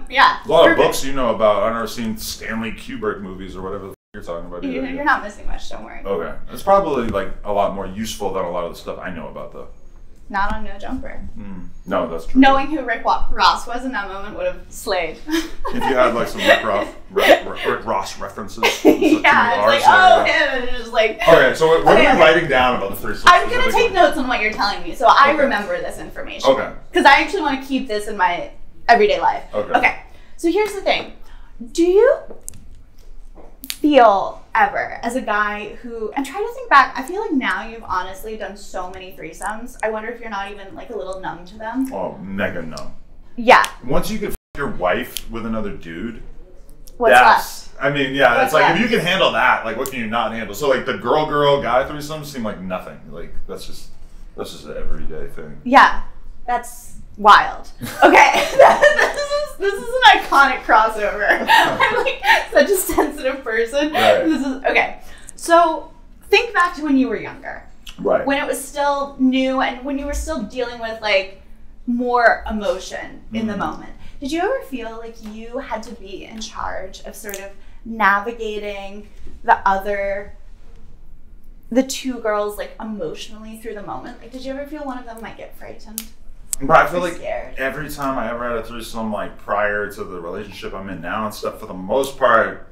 Yeah. A lot of books you know about. I've never seen Stanley Kubrick movies or whatever the you're talking about. You're not missing much, don't worry. Okay. It's probably like a lot more useful than a lot of the stuff I know about though. Not on No Jumper. No, that's true. Knowing who Rick Ross was in that moment would have slayed. If you had like some Rick Ross references. Yeah, it's like, oh, him. And it's just like. Okay, so what are you writing down about the threesomes? I'm going to take notes on what you're telling me so I remember this information. Okay. Because I actually want to keep this in my everyday life. Okay. So here's the thing. Do you feel ever as a guy who, and try to think back, I feel like now you've honestly done so many threesomes. I wonder if you're not even like a little numb to them. Oh, mega numb. Yeah. Once you can f your wife with another dude, what's left? I mean, yeah, it's like if you can handle that, like what can you not handle? So like the girl guy threesomes seem like nothing. Like that's just an everyday thing. Yeah, that's wild. Okay, this is an iconic crossover. I'm like such a sensitive person. Right. This is okay. So think back to when you were younger. Right. When it was still new and when you were still dealing with like more emotion in the moment. Did you ever feel like you had to be in charge of sort of navigating the two girls like emotionally through the moment? Like, did you ever feel one of them might get frightened? But I feel like scared? Every time I ever had a threesome, like prior to the relationship I'm in now and stuff, for the most part,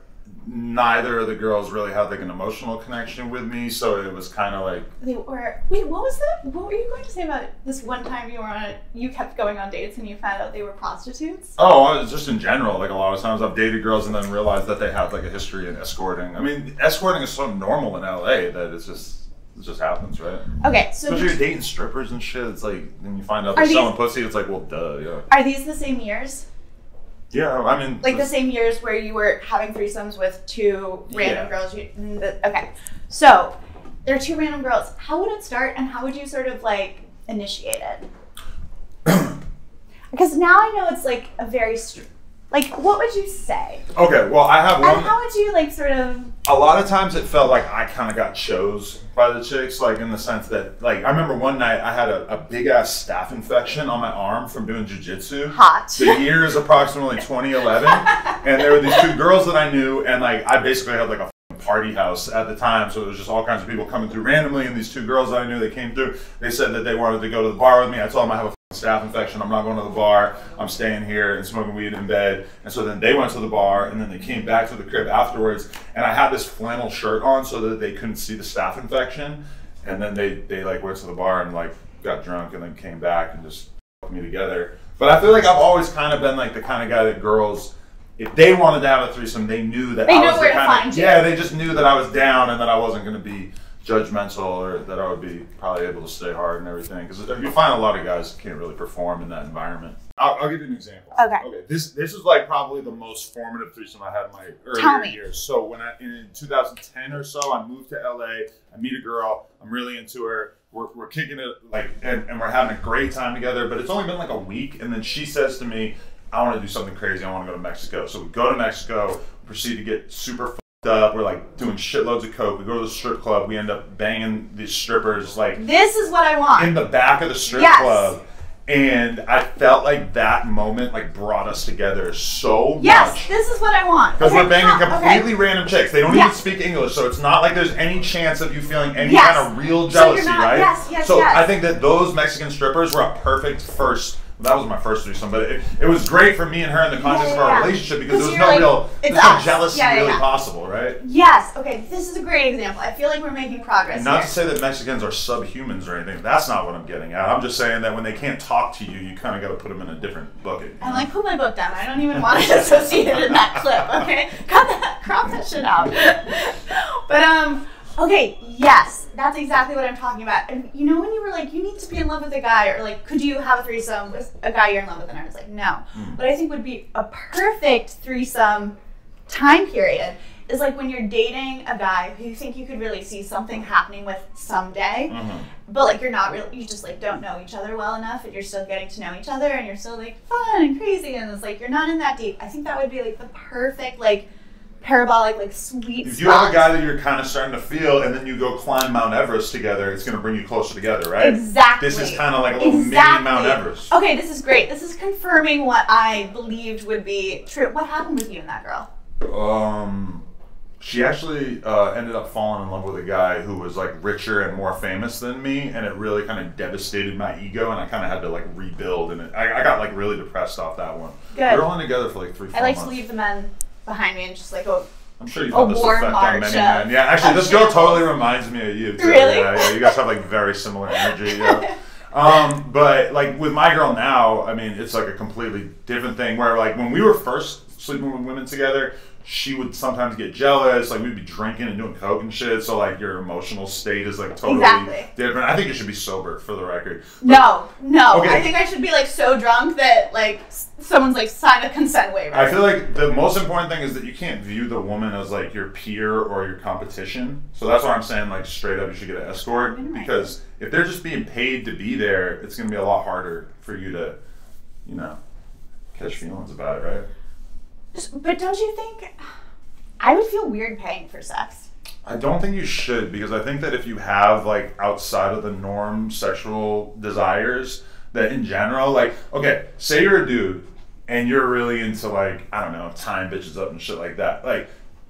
neither of the girls really had like an emotional connection with me, so it was kind of like they were. Wait, what was that? What were you going to say about this one time you kept going on dates and you found out they were prostitutes? Oh, I was just in general. Like a lot of times, I've dated girls and then realized that they had like a history in escorting. I mean, escorting is so normal in LA that it just happens, right? Okay, so especially you're dating strippers and shit. It's like when you find out they're selling pussy, it's like, well, duh, yeah. Are these the same years? Yeah, I mean, like the same years where you were having threesomes with two random girls. Okay, so there are two random girls. How would it start, and how would you sort of like initiate it? Because now I know it's like a very like, what would you say? Okay, well, I have one. And how would you like sort of? A lot of times it felt like I kind of got chose by the chicks, like in the sense that, like, I remember one night I had a big ass staph infection on my arm from doing jujitsu. Hot. The year is approximately 2011, and there were these two girls that I knew, and like I basically had like a party house at the time, so there was just all kinds of people coming through randomly, and these two girls that I knew, they came through. They said that they wanted to go to the bar with me. I told them I have a staph infection, I'm not going to the bar, I'm staying here and smoking weed in bed. And so then they went to the bar, and then they came back to the crib afterwards, and I had this flannel shirt on so that they couldn't see the staph infection. And then they like went to the bar and like got drunk and then came back and just put me together. But I feel like I've always kind of been like the kind of guy that girls, if they wanted to have a threesome, they knew that I was the kind of, yeah, they just knew that I was down and that I wasn't going to be judgmental, or that I would be probably able to stay hard and everything. Because you find a lot of guys can't really perform in that environment. I'll give you an example. Okay. This is like probably the most formative threesome I had in my earlier years. So when in 2010 or so, I moved to LA. I meet a girl. I'm really into her. We're kicking it like, and we're having a great time together. But it's only been like a week, and then she says to me, "I want to do something crazy. I want to go to Mexico." So we go to Mexico. Proceed to get super up. We're like doing shitloads of coke. We go to the strip club. We end up banging these strippers like this is what I want in the back of the strip club. And I felt like that moment like brought us together so much. Yes, this is what I want. Because we're banging completely random chicks. They don't even speak English, so it's not like there's any chance of you feeling any kind of real jealousy, right? So I think that those Mexican strippers were a perfect first. That was my first threesome, but it was great for me and her in the context of our relationship, because there was no jealousy really possible, right? Yes. Okay, this is a great example. I feel like we're making progress. And not to say that Mexicans are subhumans or anything. That's not what I'm getting at. I'm just saying that when they can't talk to you, you kind of got to put them in a different bucket. I like put my book down. I don't even want it associated in that clip. Okay, crop that shit out. But okay, yes, that's exactly what I'm talking about. And you know when you were like, you need to be in love with a guy, or like, could you have a threesome with a guy you're in love with? And I was like, no. But I think would be a perfect threesome time period is like when you're dating a guy who you think you could really see something happening with someday, but like you're not really, you just like don't know each other well enough, and you're still getting to know each other, and you're still like fun and crazy, and it's like you're not in that deep. I think that would be like the perfect like parabolic, like sweet If you have a guy that you're kind of starting to feel, and then you go climb Mount Everest together, it's going to bring you closer together, right? Exactly. This is kind of like a little mini Mount Everest. Okay, this is great. This is confirming what I believed would be true. What happened with you and that girl? She actually ended up falling in love with a guy who was like richer and more famous than me, and it really kind of devastated my ego, and I kind of had to like rebuild, and I got like really depressed off that one. Good. We were only together for like 3-4 months. I like to leave the men behind me and just like go. I'm sure you've had this effect on many men. Yeah, actually, this girl totally reminds me of you too. Really? Yeah, you guys have like very similar energy. Yeah. But like with my girl now, I mean, it's like a completely different thing. Where like when we were first sleeping with women together, she would sometimes get jealous. Like we'd be drinking and doing coke and shit. So like your emotional state is like totally different. I think you should be sober, for the record. But, no. Okay. I think I should be like so drunk that like someone's like sign a consent waiver. I feel like the most important thing is that you can't view the woman as like your peer or your competition. So that's why I'm saying like straight up you should get an escort, because if they're just being paid to be there, it's gonna be a lot harder for you to, you know, catch feelings about it, right? But don't you think I would feel weird paying for sex? I don't think you should, because I think that if you have like outside of the norm sexual desires, that in general, like, okay, say you're a dude and you're really into like, I don't know, tying bitches up and shit like that. Like,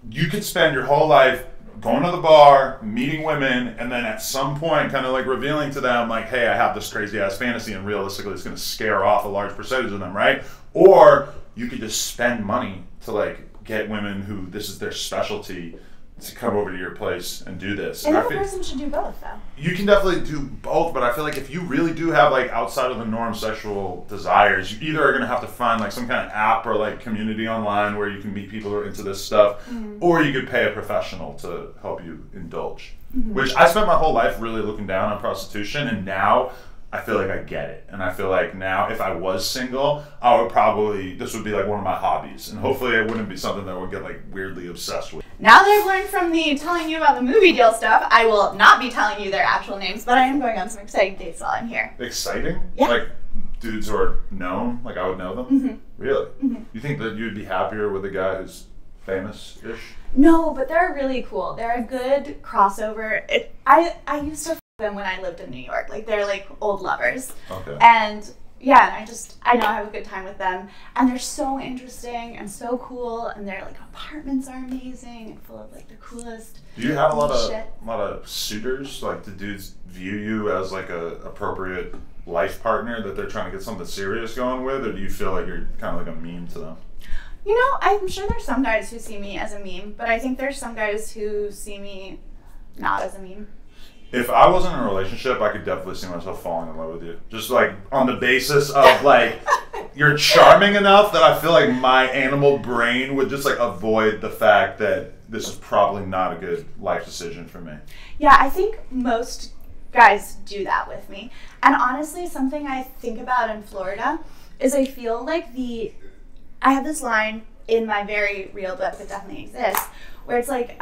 you could spend your whole life going to the bar, meeting women, and then at some point kind of like revealing to them like, hey, I have this crazy ass fantasy, and realistically it's going to scare off a large percentage of them, right? Or you could just spend money to like get women who this is their specialty to come over to your place and do this. And every person should do both, though. You can definitely do both, but I feel like if you really do have like outside of the norm sexual desires, you either are going to have to find like some kind of app or like community online where you can meet people who are into this stuff, or you could pay a professional to help you indulge. Which I spent my whole life really looking down on prostitution, and now I feel like I get it. And I feel like now if I was single, I would probably, this would be like one of my hobbies. And hopefully it wouldn't be something that I would get like weirdly obsessed with. Now that I've learned from the telling you about the movie deal stuff, I will not be telling you their actual names, but I am going on some exciting dates while I'm here. Exciting? Yeah. Like dudes who are known, like I would know them? Really? You think that you'd be happier with a guy who's famous-ish? No, but they're really cool. They're a good crossover. I used to them when I lived in New York. Like, they're like old lovers. Okay. And yeah, I know I have a good time with them. And they're so interesting and so cool, and their like apartments are amazing and full of like the coolest. Do you have a lot of suitors? Like, do dudes view you as like a appropriate life partner that they're trying to get something serious going with, or do you feel like you're kind of like a meme to them? You know, I'm sure there's some guys who see me as a meme, but I think there's some guys who see me not as a meme. If I wasn't in a relationship, I could definitely see myself falling in love with you. Just like on the basis of like, you're charming enough that I feel like my animal brain would just like avoid the fact that this is probably not a good life decision for me. Yeah, I think most guys do that with me. And honestly, something I think about in Florida is I feel like I have this line in my very real book that definitely exists, where it's like,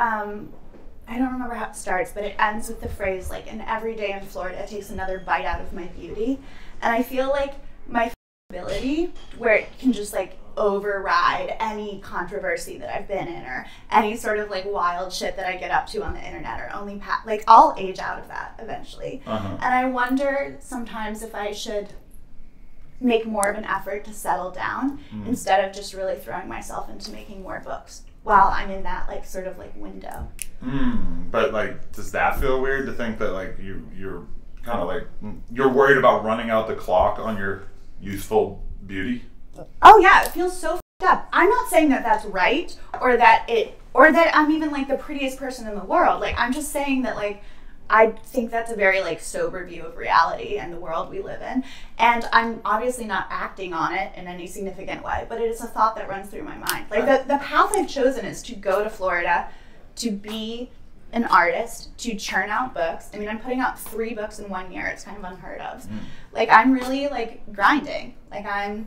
I don't remember how it starts, but it ends with the phrase like, "And every day in Florida takes another bite out of my beauty." And I feel like my ability, where it can just like override any controversy that I've been in, or any sort of like wild shit that I get up to on the internet, or only like I'll age out of that eventually. And I wonder sometimes if I should make more of an effort to settle down instead of just really throwing myself into making more books while I'm in that like sort of like window. But like, does that feel weird to think that like you're kind of like, you're worried about running out the clock on your youthful beauty? Oh yeah, it feels so f***ed up. I'm not saying that that's right, or that I'm even like the prettiest person in the world. Like, I'm just saying that like, I think that's a very like sober view of reality and the world we live in. And I'm obviously not acting on it in any significant way, but it is a thought that runs through my mind. Like the path I've chosen is to go to Florida, to be an artist, to churn out books. I mean, I'm putting out 3 books in 1 year. It's kind of unheard of. Like, I'm really like grinding. Like, I'm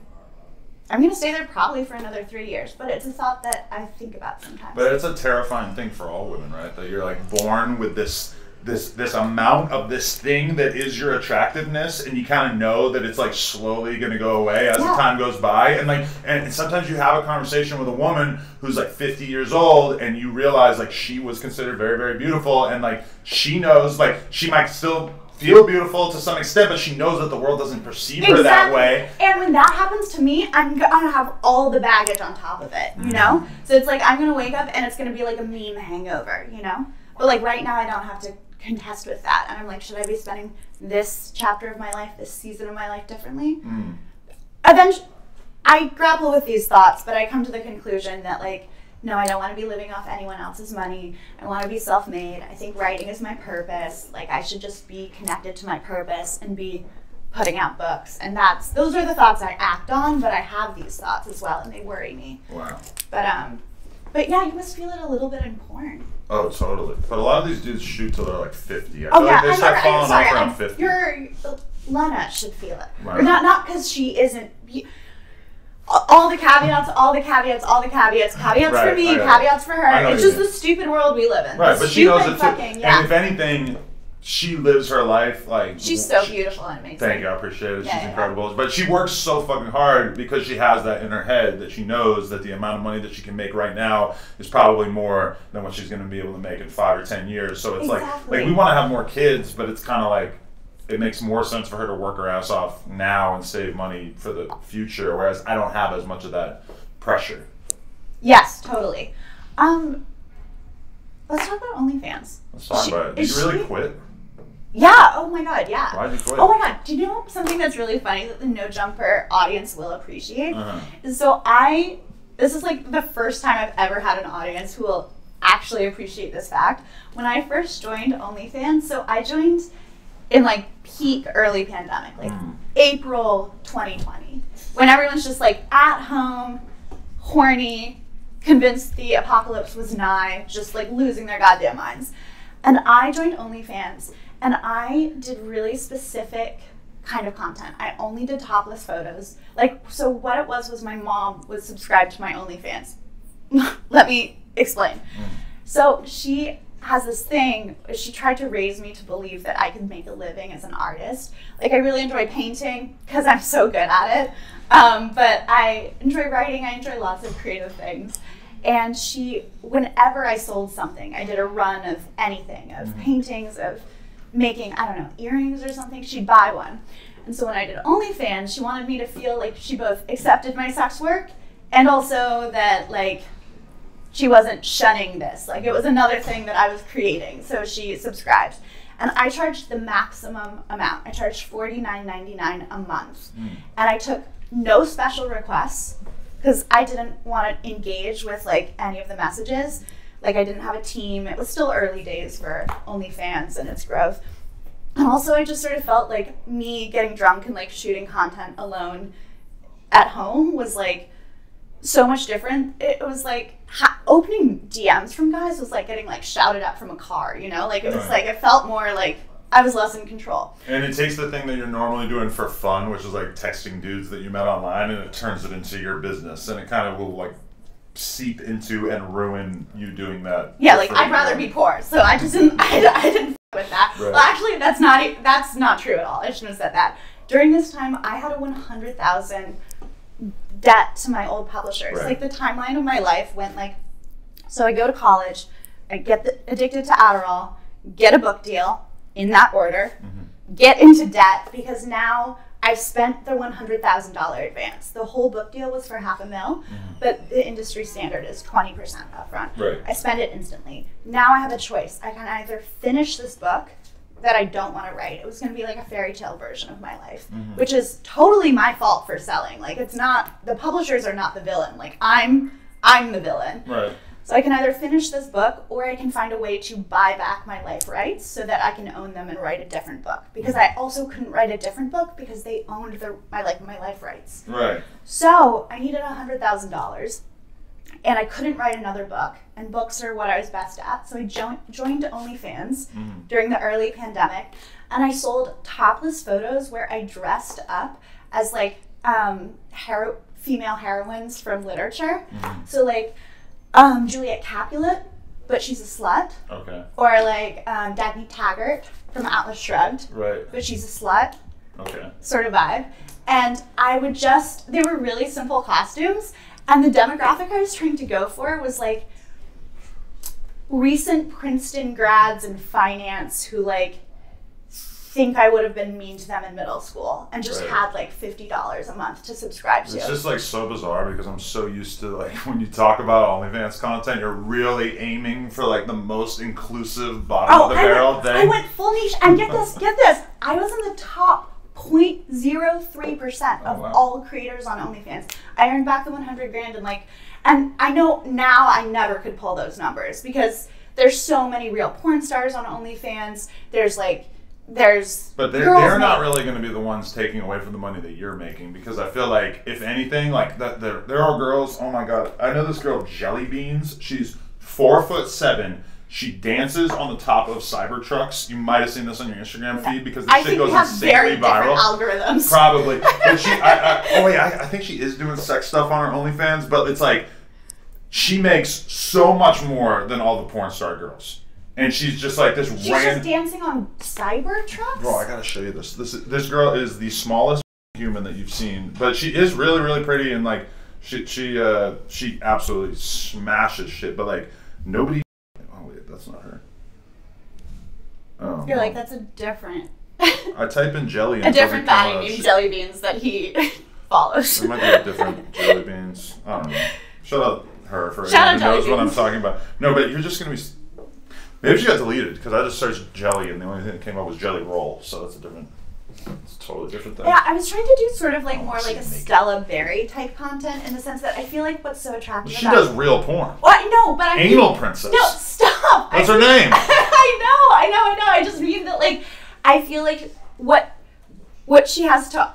going to stay there probably for another 3 years, but it's a thought that I think about sometimes. But it's a terrifying thing for all women, right? That you're like born with this amount of this thing that is your attractiveness, and you kind of know that it's like slowly going to go away as the time goes by. And like, and sometimes you have a conversation with a woman who's like 50 years old, and you realize like she was considered very, very beautiful, and like she knows like she might still feel beautiful to some extent, but she knows that the world doesn't perceive her that way. And when that happens to me, I'm gonna have all the baggage on top of it, you know? So it's like, I'm gonna wake up and it's gonna be like a meme hangover, you know? But like right now I don't have to contest with that, and I'm like, should I be spending this chapter of my life, this season of my life differently? Eventually, I grapple with these thoughts, but I come to the conclusion that like, no, I don't want to be living off anyone else's money. I want to be self-made. I think writing is my purpose. Like, I should just be connected to my purpose and be putting out books. And those are the thoughts I act on, but I have these thoughts as well, and they worry me. Wow. But yeah, you must feel it a little bit in porn. Oh, totally. But a lot of these dudes shoot till they're like 50. I feel like they start falling off around 50. Lena should feel it. Right. Or not because she isn't. All the caveats for me, caveats for her. It's just the stupid world we live in. Right, but she knows it too. And if anything, she lives her life like... She's so beautiful and amazing. Thank you, I appreciate it. She's incredible. But she works so fucking hard because she has that in her head that she knows that the amount of money that she can make right now is probably more than what she's going to be able to make in 5 or 10 years. So it's like we want to have more kids, but it's kind of like, it makes more sense for her to work her ass off now and save money for the future, whereas I don't have as much of that pressure. Yes, totally. Let's talk about OnlyFans. Let's talk about it. Did you really quit? Yeah, oh my god, yeah. Why'd you quit? Oh my god, do you know something that's really funny that the No Jumper audience will appreciate? So this is like the first time I've ever had an audience who will actually appreciate this fact. When I first joined OnlyFans, so I joined in like peak early pandemic, like April 2020, when everyone's just like at home, horny, convinced the apocalypse was nigh, just like losing their goddamn minds. And I joined OnlyFans, and I did really specific kind of content. I only did topless photos. Like, so what it was my mom was subscribed to my OnlyFans. Let me explain. So she has this thing, she tried to raise me to believe that I could make a living as an artist. Like, I really enjoy painting because I'm so good at it. But I enjoy writing, I enjoy lots of creative things. And she, whenever I sold something, I did a run of anything, of paintings, of making, I don't know, earrings or something, she'd buy one. And so when I did OnlyFans, she wanted me to feel like she both accepted my sex work and also that, like, she wasn't shunning this. Like, it was another thing that I was creating. So she subscribed. And I charged the maximum amount. I charged $49.99 a month. And I took no special requests because I didn't want to engage with, like, any of the messages. Like, I didn't have a team. It was still early days for OnlyFans and its growth. And also, I just sort of felt like me getting drunk and, like, shooting content alone at home was, like, so much different. It was like opening DMs from guys was like getting like shouted at from a car, you know? Like, it was like, it felt more like I was less in control. And it takes the thing that you're normally doing for fun, which is like texting dudes that you met online, and it turns it into your business, and it kind of will like seep into and ruin you doing that. Yeah, like, I'd rather be poor, so I just didn't. I didn't with that. Right. Well, actually, that's not true at all. I shouldn't have said that. During this time, I had a $100,000 debt to my old publishers. Right. Like, the timeline of my life went like, so I go to college, I get addicted to Adderall, get a book deal in that order, get into debt because now I've spent the $100,000 advance. The whole book deal was for $500,000, but the industry standard is 20% upfront. Right. I spend it instantly. Now I have a choice. I can either finish this book that I don't want to write. It was going to be like a fairy tale version of my life, which is totally my fault for selling. Like, it's not, the publishers are not the villain. Like, I'm the villain. Right. So I can either finish this book or I can find a way to buy back my life rights so that I can own them and write a different book. Because I also couldn't write a different book because they owned my life rights. Right. So I needed $100,000 and I couldn't write another book. And books are what I was best at. So I joined OnlyFans during the early pandemic, and I sold topless photos where I dressed up as like female heroines from literature. So like Juliet Capulet, but she's a slut. Okay. Or like Dagny Taggart from Atlas Shrugged. Right. But she's a slut. Okay. Sort of vibe. And I would they were really simple costumes. And the demographic I was trying to go for was like recent Princeton grads in finance who like think I would have been mean to them in middle school and just had like $50 a month to subscribe to. It's just like so bizarre because I'm so used to like when you talk about OnlyFans content, you're really aiming for like the most inclusive bottom of the barrel thing. I went full niche, and get this. I was in the top 0.03% of all creators on OnlyFans. I earned back the $100,000 and I know now I never could pull those numbers because there's so many real porn stars on OnlyFans. But they're not really going to be the ones taking away from the money that you're making, because I feel like if anything, like that there are girls. Oh my god, I know this girl Jelly Beans. She's 4'7". She dances on the top of Cybertrucks. You might have seen this on your Instagram feed because this shit goes insanely viral. Algorithms. Probably. But I think she is doing sex stuff on her OnlyFans, but it's like she makes so much more than all the porn star girls. And she's just like this She's just dancing on Cybertrucks? Bro, I gotta show you this. This girl is the smallest human that you've seen, but she is really, really pretty, and like she absolutely smashes shit, but like nobody. That's not her. Oh, you're like, that's a different. I type in jelly. A different baddie named Jelly Beans that he follows. There might be a different Jelly Beans. I don't know. Shout out her for anyone who knows what I'm talking about. No, but you're just gonna be. Maybe she got deleted because I just searched jelly and the only thing that came up was jelly roll. So that's a different. It's totally different thing. Yeah, I was trying to do sort of like more like a Stella Berry type content in the sense that I feel like what's so attractive She does real porn. Well, no, but I Anal Princess. No, stop. What's her name? I know. I just mean that like I feel like what she has to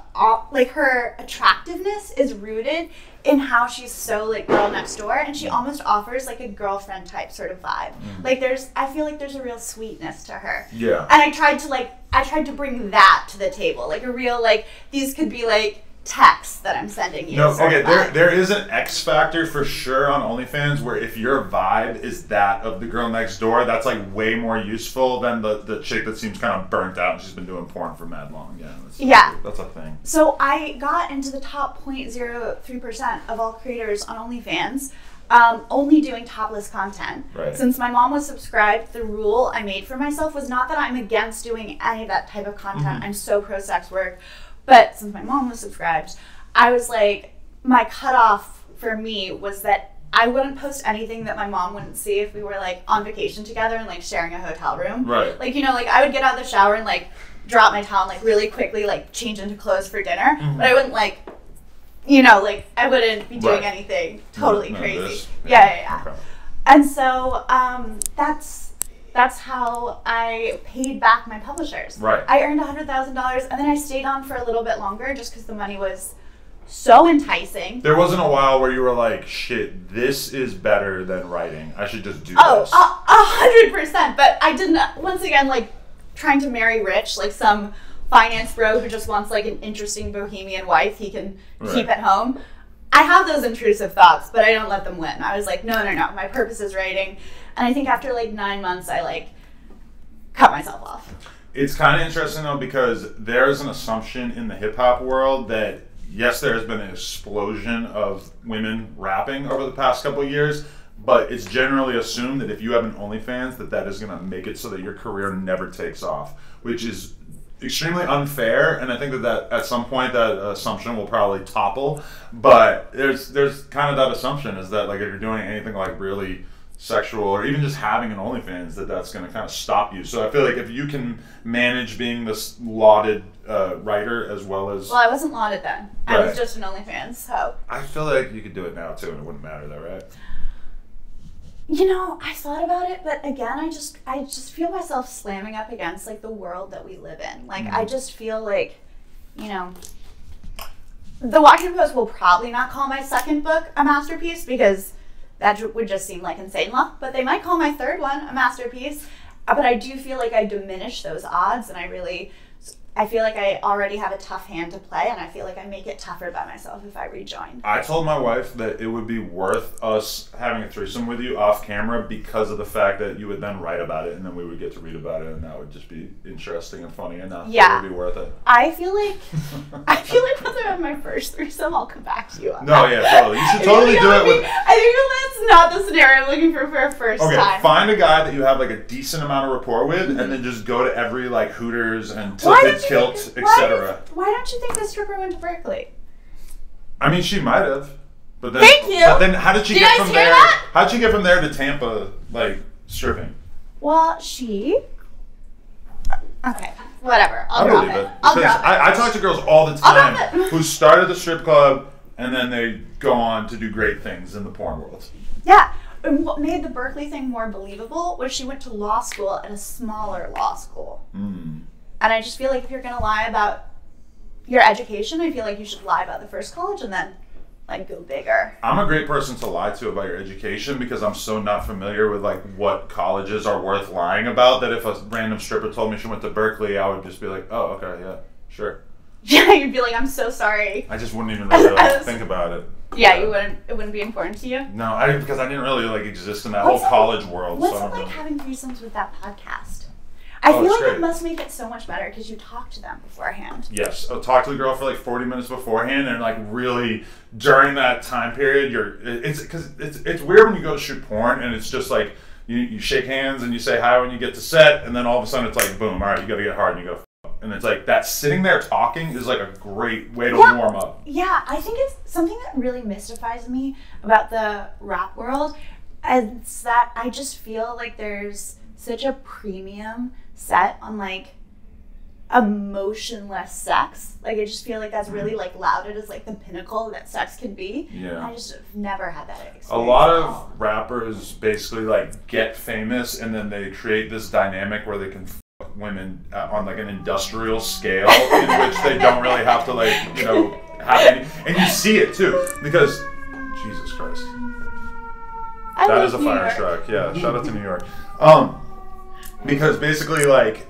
like her attractiveness is rooted in how she's so like girl next door, and she almost offers like a girlfriend type sort of vibe. Like I feel like there's a real sweetness to her. Yeah. And I tried to bring that to the table, like a real like these could be like texts that I'm sending you. No, okay, there is an X factor for sure on OnlyFans where if your vibe is that of the girl next door, that's like way more useful than the chick that seems kind of burnt out and she's been doing porn for mad long. Yeah, that's a thing. So I got into the top 0.03% of all creators on OnlyFans, only doing topless content. Right. Since my mom was subscribed, the rule I made for myself was not that I'm against doing any of that type of content. I'm so pro sex work. But since my mom was subscribed, I was like, my cutoff for me was that I wouldn't post anything that my mom wouldn't see if we were like on vacation together and like sharing a hotel room. Right. Like, you know, like I would get out of the shower and like drop my towel and like really quickly like change into clothes for dinner. But I wouldn't like, you know, like I wouldn't be doing anything totally crazy. Yeah. Okay. And so that's how I paid back my publishers. Right. I earned $100,000, and then I stayed on for a little bit longer just because the money was so enticing. There wasn't a while where you were like, shit, this is better than writing. I should just do this. 100%. But I didn't, once again, like trying to marry rich, like some finance bro who just wants like an interesting bohemian wife he can keep at home. I have those intrusive thoughts, but I don't let them win. I was like, no. My purpose is writing. And I think after like 9 months, I like cut myself off. It's kind of interesting though, because there's an assumption in the hip hop world that yes, there has been an explosion of women rapping over the past couple of years, but it's generally assumed that if you have an OnlyFans, that is going to make it so that your career never takes off, which is extremely unfair. And I think that at some point that assumption will probably topple. But there's kind of that assumption is that like if you're doing anything like really sexual or even just having an OnlyFans, that's going to kind of stop you. So I feel like if you can manage being this lauded writer as well as... Well, I wasn't lauded then. I was just an OnlyFans, so... I feel like you could do it now too and it wouldn't matter though, right? You know, I thought about it, but again, I just feel myself slamming up against like the world that we live in. Like I just feel like, you know, the Washington Post will probably not call my second book a masterpiece because that would just seem like insane luck, but they might call my third one a masterpiece. But I do feel like I diminish those odds, and I feel like I already have a tough hand to play, and I feel like I make it tougher by myself if I rejoin. I told my wife that it would be worth us having a threesome with you off camera because of the fact that you would then write about it, and then we would get to read about it, and that would just be interesting and funny enough. Yeah. It would be worth it. I feel like once I have my first threesome, I'll come back to you on that. Yeah, totally. You should totally do it with... I think that's not the scenario I'm looking for a first time. Okay, find a guy that you have like a decent amount of rapport with, and then just go to every like Hooters and Tilted Kilt, etc. Why don't you think the stripper went to Berkeley? I mean, she might have, but then. Thank you. But then, how did she get from there? That? How did she get from there to Tampa, like stripping? Well, she. Okay, whatever. I believe it. I talk to girls all the time who started the strip club and then they go on to do great things in the porn world. Yeah. And what made the Berkeley thing more believable was she went to law school at a smaller law school. And I just feel like if you're going to lie about your education, I feel like you should lie about the first college and then like go bigger. I'm a great person to lie to about your education because I'm so not familiar with like what colleges are worth lying about that if a random stripper told me she went to Berkeley, I would just be like, oh, okay, yeah, sure. Yeah, you'd be like, I'm so sorry. I just wouldn't even really think about it. Yeah, you wouldn't. It wouldn't be important to you. No, because I didn't really like exist in that whole college world. What's it like having threesomes with that podcast? I feel like it must make it so much better because you talk to them beforehand. Yes, I'll talk to the girl for like 40 minutes beforehand, and like really during that time period, it's weird when you go to shoot porn and it's just like you shake hands and you say hi when you get to set, and then all of a sudden it's like boom, all right, you got to get hard and you go. And it's like that sitting there talking is like a great way to warm up. Yeah, I think it's something that really mystifies me about the rap world. It's that I just feel like there's such a premium set on like emotionless sex. Like I just feel like that's really like lauded as like the pinnacle that sex can be. Yeah. I just have never had that experience. A lot of rappers basically like get famous and then they create this dynamic where they can fuck women on like an industrial scale in which they don't really have to like, you know, have any, and you see it too because Jesus Christ. That is a fire truck. Yeah, shout out to New York. Because basically like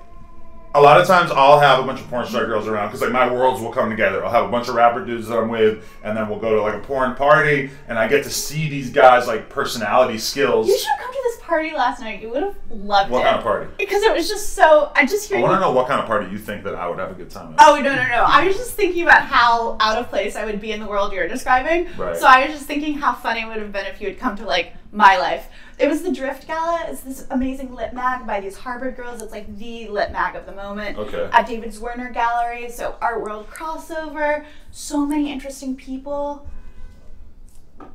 a lot of times I'll have a bunch of porn star girls around because like my worlds will come together. I'll have a bunch of rapper dudes that I'm with, and then we'll go to like a porn party, and I get to see these guys like personality skills. You should have come to this party last night. You would have loved it. What kind of party? Because it was just so. I want to know what kind of party you think that I would have a good time at. Oh no! I was just thinking about how out of place I would be in the world you're describing. Right. So I was just thinking how funny it would have been if you had come to like my life. It was the Drift Gala. It's this amazing lit mag by these Harvard girls. It's like the lit mag of the moment. Okay. At David Zwirner Gallery. So Art World crossover. So many interesting people.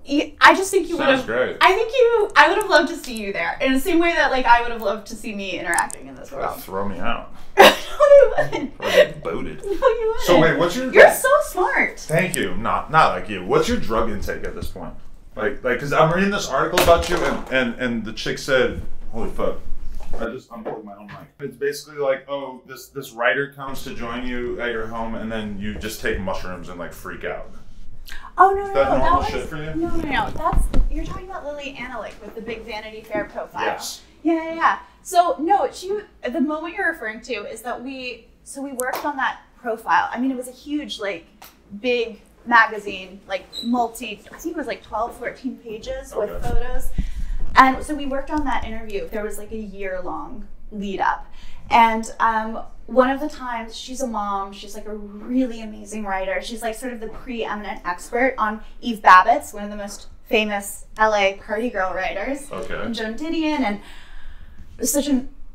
I just think you would have. Great. I would have loved to see you there in the same way that like I would have loved to see me interacting in this world. Throw me out. No, you wouldn't. Or get booted. No, you wouldn't. So wait, what's your? You're so smart. Thank you. Not like you. What's your drug intake at this point? Like, because I'm reading this article about you, and the chick said, "Holy fuck." I just unplugged my own mic. It's basically like, oh, this writer comes to join you at your home, and then you just take mushrooms and like freak out. Oh no, Is that normal that shit for you? No. You're talking about Lily Anna, like with the big Vanity Fair profile. Yes. Yeah. So no, the moment you're referring to is that we worked on that profile. I mean, it was a huge, like, big magazine, like I think it was like 12, 14 pages with photos. And so we worked on that interview. There was like a year-long lead up. And one of the times, she's a mom, she's like a really amazing writer. She's like sort of the preeminent expert on Eve Babbitt's, one of the most famous LA party girl writers. Okay. And Joan Didion, and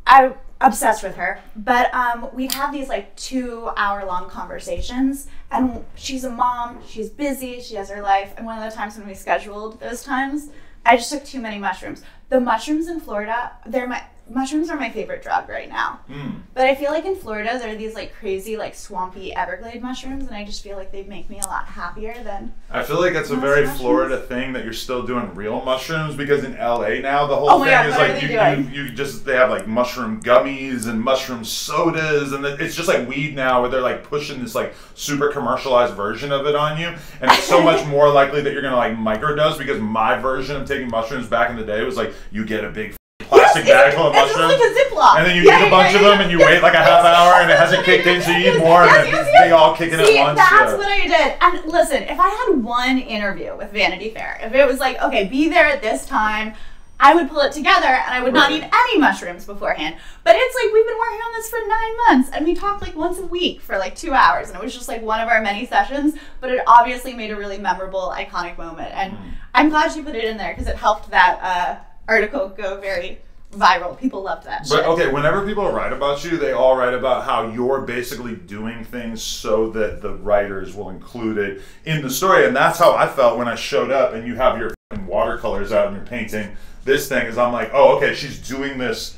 I'm obsessed with her. But we'd have these like 2-hour-long conversations, and she's a mom, she's busy, she has her life. And one of the times when we scheduled those times, I just took too many mushrooms. The mushrooms in Florida, mushrooms are my favorite drug right now. But I feel like in Florida, there are these like crazy, like swampy Everglade mushrooms, and I just feel like they make me a lot happier than. I feel like it's a very mushrooms. Florida thing that you're still doing real mushrooms, because in LA now the whole thing is like they have like mushroom gummies and mushroom sodas, and it's just like weed now, where they're like pushing this like super commercialized version of it on you, and it's so much more likely that you're gonna like microdose, because my version of taking mushrooms back in the day was like you get a big plastic bag full of mushrooms, like a Ziploc. And then you eat a bunch of them, and you wait like a half hour, and it hasn't kicked in, so you eat more, and they all kick in at once. That's what I did. And listen, if I had one interview with Vanity Fair, if it was like, okay, be there at this time, I would pull it together, and I would not eat any mushrooms beforehand. But it's like, we've been working on this for 9 months, and we talked like once a week for like 2 hours, and it was just like one of our many sessions, but it obviously made a really memorable, iconic moment. And I'm glad she put it in there, because it helped that article go very viral. People loved that shit. But okay, whenever people write about you, they all write about how you're basically doing things so that the writers will include it in the story. And that's how I felt when I showed up and you have your fucking watercolors out and you're painting this thing. Is I'm like, oh, okay, she's doing this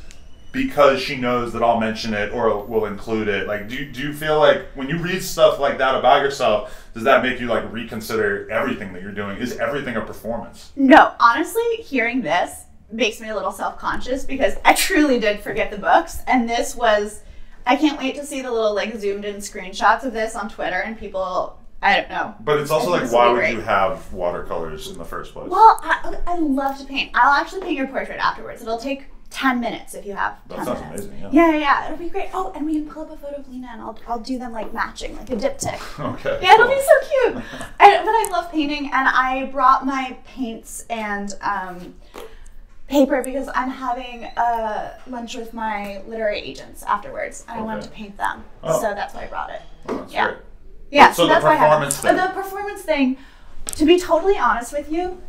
because she knows that I'll mention it or will include it. Like, do you feel like when you read stuff like that about yourself, does that make you like reconsider everything that you're doing? Is everything a performance? No, honestly, hearing this makes me a little self-conscious, because I truly did forget the books, and this was, I can't wait to see the little like zoomed in screenshots of this on Twitter, and people, I don't know. But it's also like, why would you have watercolors in the first place? Well, I love to paint. I'll actually paint your portrait afterwards. It'll take 10 minutes if you have 10 minutes. That sounds amazing, yeah. Yeah, it'll be great. Oh, and we can pull up a photo of Lena, and I'll do them like matching, like a diptych. Okay. Yeah, it'll be so cute. But I love painting, and I brought my paints and paper, because I'm having lunch with my literary agents afterwards, and I wanted to paint them. So that's why I brought it. Oh, that's great. Yeah, so that's the performance thing. The performance thing, to be totally honest with you,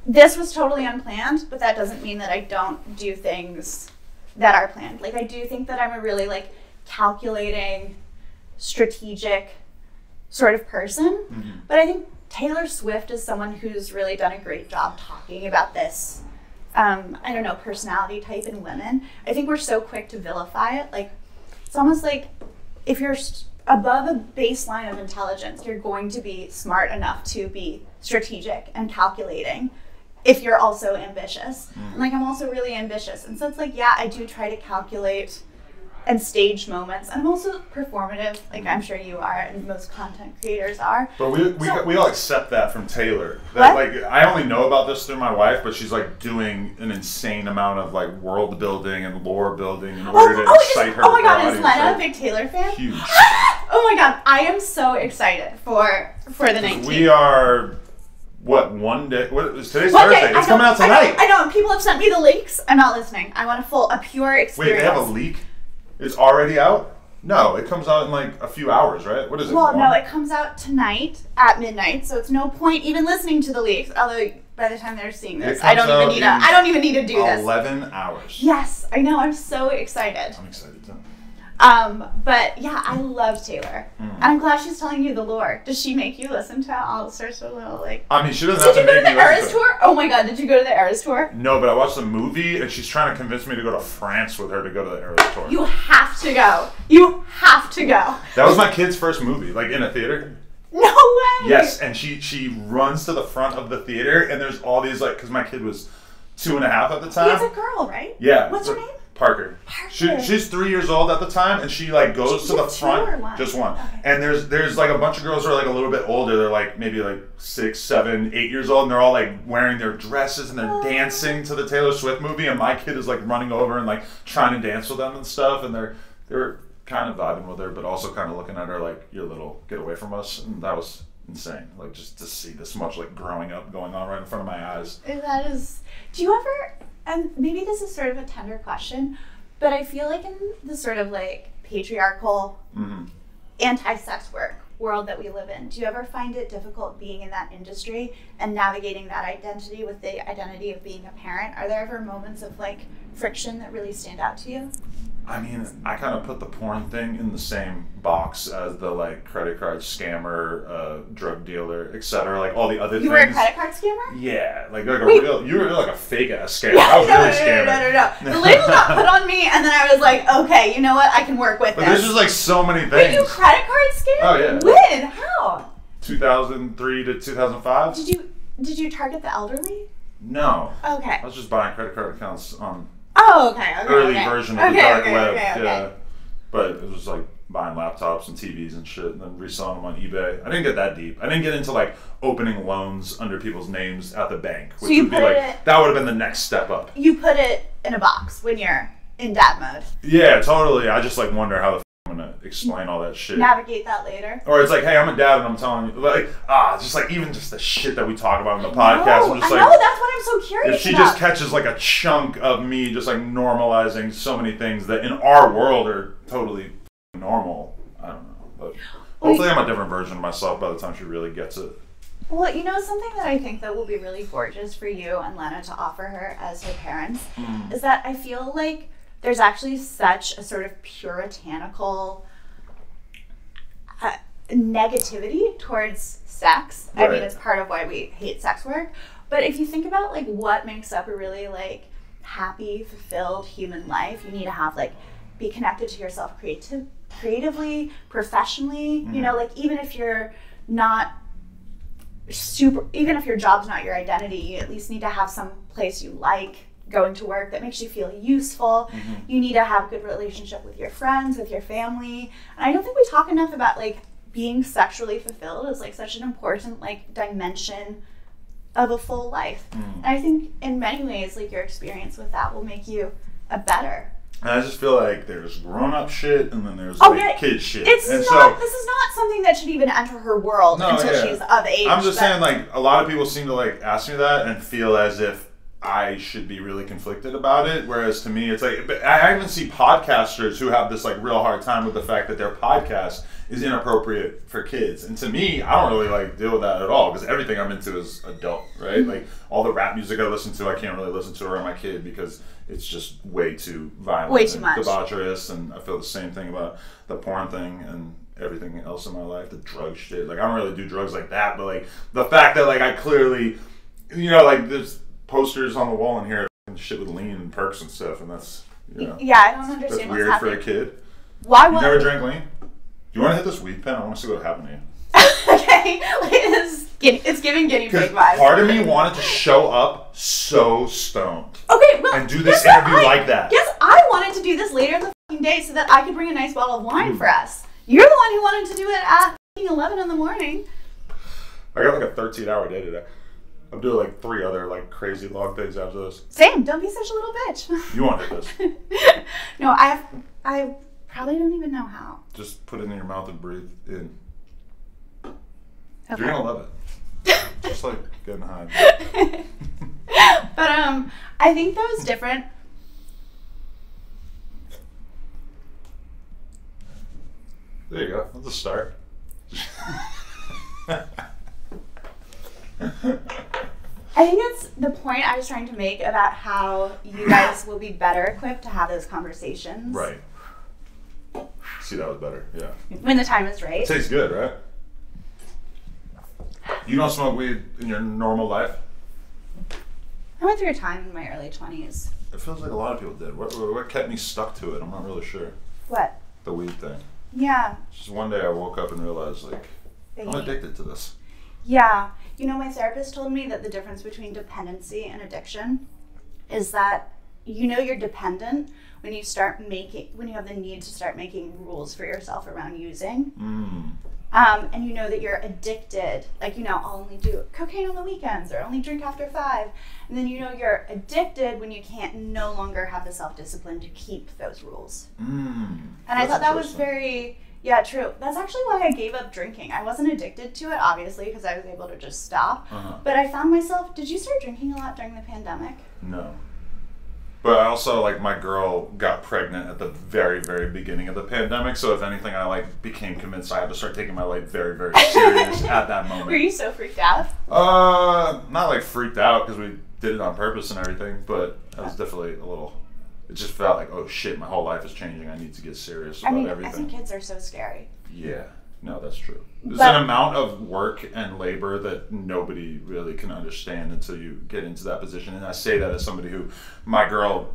this was totally unplanned, but that doesn't mean that I don't do things that are planned. Like, I do think that I'm a really like calculating, strategic sort of person, but I think Taylor Swift is someone who's really done a great job talking about this I don't know, personality type in women. I think we're so quick to vilify it. Like, it's almost like if you're above a baseline of intelligence, you're going to be smart enough to be strategic and calculating if you're also ambitious. And like, I'm also really ambitious. And so it's like, yeah, I do try to calculate and stage moments. And I'm also performative, like I'm sure you are and most content creators are. But we all accept that from Taylor. That, what? like, I only know about this through my wife, but she's like doing an insane amount of like world building and lore building in order to excite her. Oh my god, is audience. Lena a big Taylor fan? Huge. Oh my god, I am so excited for the 19th. We are, what, one day? What is today's One Thursday? day, It's coming out tonight. I know, and people have sent me the links. I'm not listening. I want a pure experience. Wait, they have a leak? It's already out? No, it comes out in like a few hours, right? What is it? Well, no, it comes out tonight at midnight, so it's no point even listening to the leaks. Although by the time they're seeing this, I don't even need to do this. 11 hours. Yes, I know. I'm so excited. I'm excited too. But yeah, I love Taylor, and I'm glad she's telling you the lore. Does she make you listen to all sorts of little like? I mean, she doesn't have to make me listen. Did you go to the Eras tour? Oh my god, did you go to the Eras tour? No, but I watched the movie, and she's trying to convince me to go to France with her to go to the Eras tour. You have to go. You have to go. That was my kid's first movie, like in a theater. No way. Yes, and she runs to the front of the theater, and there's all these like, because my kid was 2.5 at the time. He's a girl, right? Yeah. What's her name? Parker. She's 3 years old at the time, and she like goes to the front. Two or one? Just one. Okay. And there's like a bunch of girls who are like a little bit older. They're like maybe like 6, 7, 8 years old, and they're all like wearing their dresses and they're dancing to the Taylor Swift movie. And my kid is like running over and like trying to dance with them and stuff. And they're kind of vibing with her, but also kind of looking at her like, "You're little, get away from us." And that was insane. Like, just to see this much like growing up going on right in front of my eyes. That is. Do you ever? And maybe this is sort of a tender question, but I feel like in the sort of like patriarchal, anti-sex work world that we live in, do you ever find it difficult being in that industry and navigating that identity with the identity of being a parent? Are there ever moments of like friction that really stand out to you? I mean, I kind of put the porn thing in the same box as the like credit card scammer, drug dealer, etc. Like all the other things. You were a credit card scammer? Yeah, like a real. You were like a fake ass scammer. I was really scammer. No. The label got put on me, and then I was like, okay, you know what? I can work with but this. There's just like so many things. Wait, you credit card scammed? Oh yeah. When? How? 2003 to 2005. Did you target the elderly? No. Okay. I was just buying credit card accounts on. Oh, okay. Early version of the dark web. Okay. Yeah. But it was like buying laptops and TVs and shit and then reselling them on eBay. I didn't get that deep. I didn't get into like opening loans under people's names at the bank. Which so you would be put like, that would have been the next step up. You put it in a box when you're in dad mode. Yeah, totally. I just like wonder how the I'm gonna explain all that shit. Navigate that later. Or it's like, hey, I'm a dad and I'm telling you, like, just like even just the shit that we talk about in the podcast. I'm just like, I know, that's what I'm so curious if she about. just catches like a chunk of me just like normalizing so many things that in our world are totally normal. I don't know, but hopefully I'm a different version of myself by the time she really gets it. Well, you know, something that I think that will be really gorgeous for you and Lena to offer her as her parents is that I feel like there's actually such a sort of puritanical negativity towards sex. Right. I mean, it's part of why we hate sex work. But if you think about like what makes up a really like happy, fulfilled human life, you need to have like be connected to yourself creatively, professionally. You know, like even if you're not even if your job's not your identity, you at least need to have some place you like going to work that makes you feel useful. You need to have a good relationship with your friends, with your family. And I don't think we talk enough about like being sexually fulfilled is like such an important like dimension of a full life. And I think in many ways like your experience with that will make you a better. And I just feel like there's grown-up shit and then there's kid shit. This is not something that should even enter her world until she's of age. I'm just saying like a lot of people seem to like ask me that and feel as if I should be really conflicted about it, whereas to me it's like, but I even see podcasters who have this like real hard time with the fact that their podcast is inappropriate for kids, and to me I don't really like deal with that at all because everything I'm into is adult, right? Like all the rap music I listen to, I can't really listen to around my kid because it's just way too violent, way too much, debaucherous, and I feel the same thing about the porn thing and everything else in my life, the drug shit. Like I don't really do drugs like that, but like the fact that like I clearly, you know, like there's posters on the wall in here and shit with lean and perks and stuff, and that's, you know, yeah, I don't understand that's what's weird happening. for a kid. Why you never drank lean? you want to hit this weed pen? I want to see what happened to you. Okay, it's giving guinea pig vibes. Part of me wanted to show up so stoned. Okay, well, and do this interview like that. Yes, I wanted to do this later in the fucking day so that I could bring a nice bottle of wine for us. You're the one who wanted to do it at 11 in the morning. I got like a 13-hour day today. I'm doing like 3 other like crazy long things after this. Same. Don't be such a little bitch. You want to hit this? No, I probably don't even know how. Just put it in your mouth and breathe in. Okay. You're gonna love it. Just like getting high. But I think that was different. There you go. That's a start. I think it's the point I was trying to make about how you guys will be better equipped to have those conversations. Right. See, that was better. Yeah. When the time is right. It tastes good, right? You don't smoke weed in your normal life? I went through a time in my early 20s. It feels like a lot of people did. What kept me stuck to it? I'm not really sure. What? The weed thing. Yeah. Just one day I woke up and realized, like, I'm addicted to this. Yeah. You know, my therapist told me that the difference between dependency and addiction is that you know you're dependent when you have the need to start making rules for yourself around using. And you know that you're addicted, like, you know, I'll only do cocaine on the weekends or only drink after 5. And then you know you're addicted when you can't no longer have the self-discipline to keep those rules. And I thought that was very, yeah, true. That's actually why I gave up drinking. I wasn't addicted to it, obviously, because I was able to just stop. But I found myself, did you start drinking a lot during the pandemic? No. But I also, like, my girl got pregnant at the very, very beginning of the pandemic. So if anything, I, like, became convinced I had to start taking my life very, very serious at that moment. Were you so freaked out? Not, like, freaked out because we did it on purpose and everything. But I was definitely a little, it just felt like, oh, shit, my whole life is changing. I need to get serious about everything. I think kids are so scary. Yeah. No, that's true. There's an amount of work and labor that nobody really can understand until you get into that position. And I say that as somebody who, my girl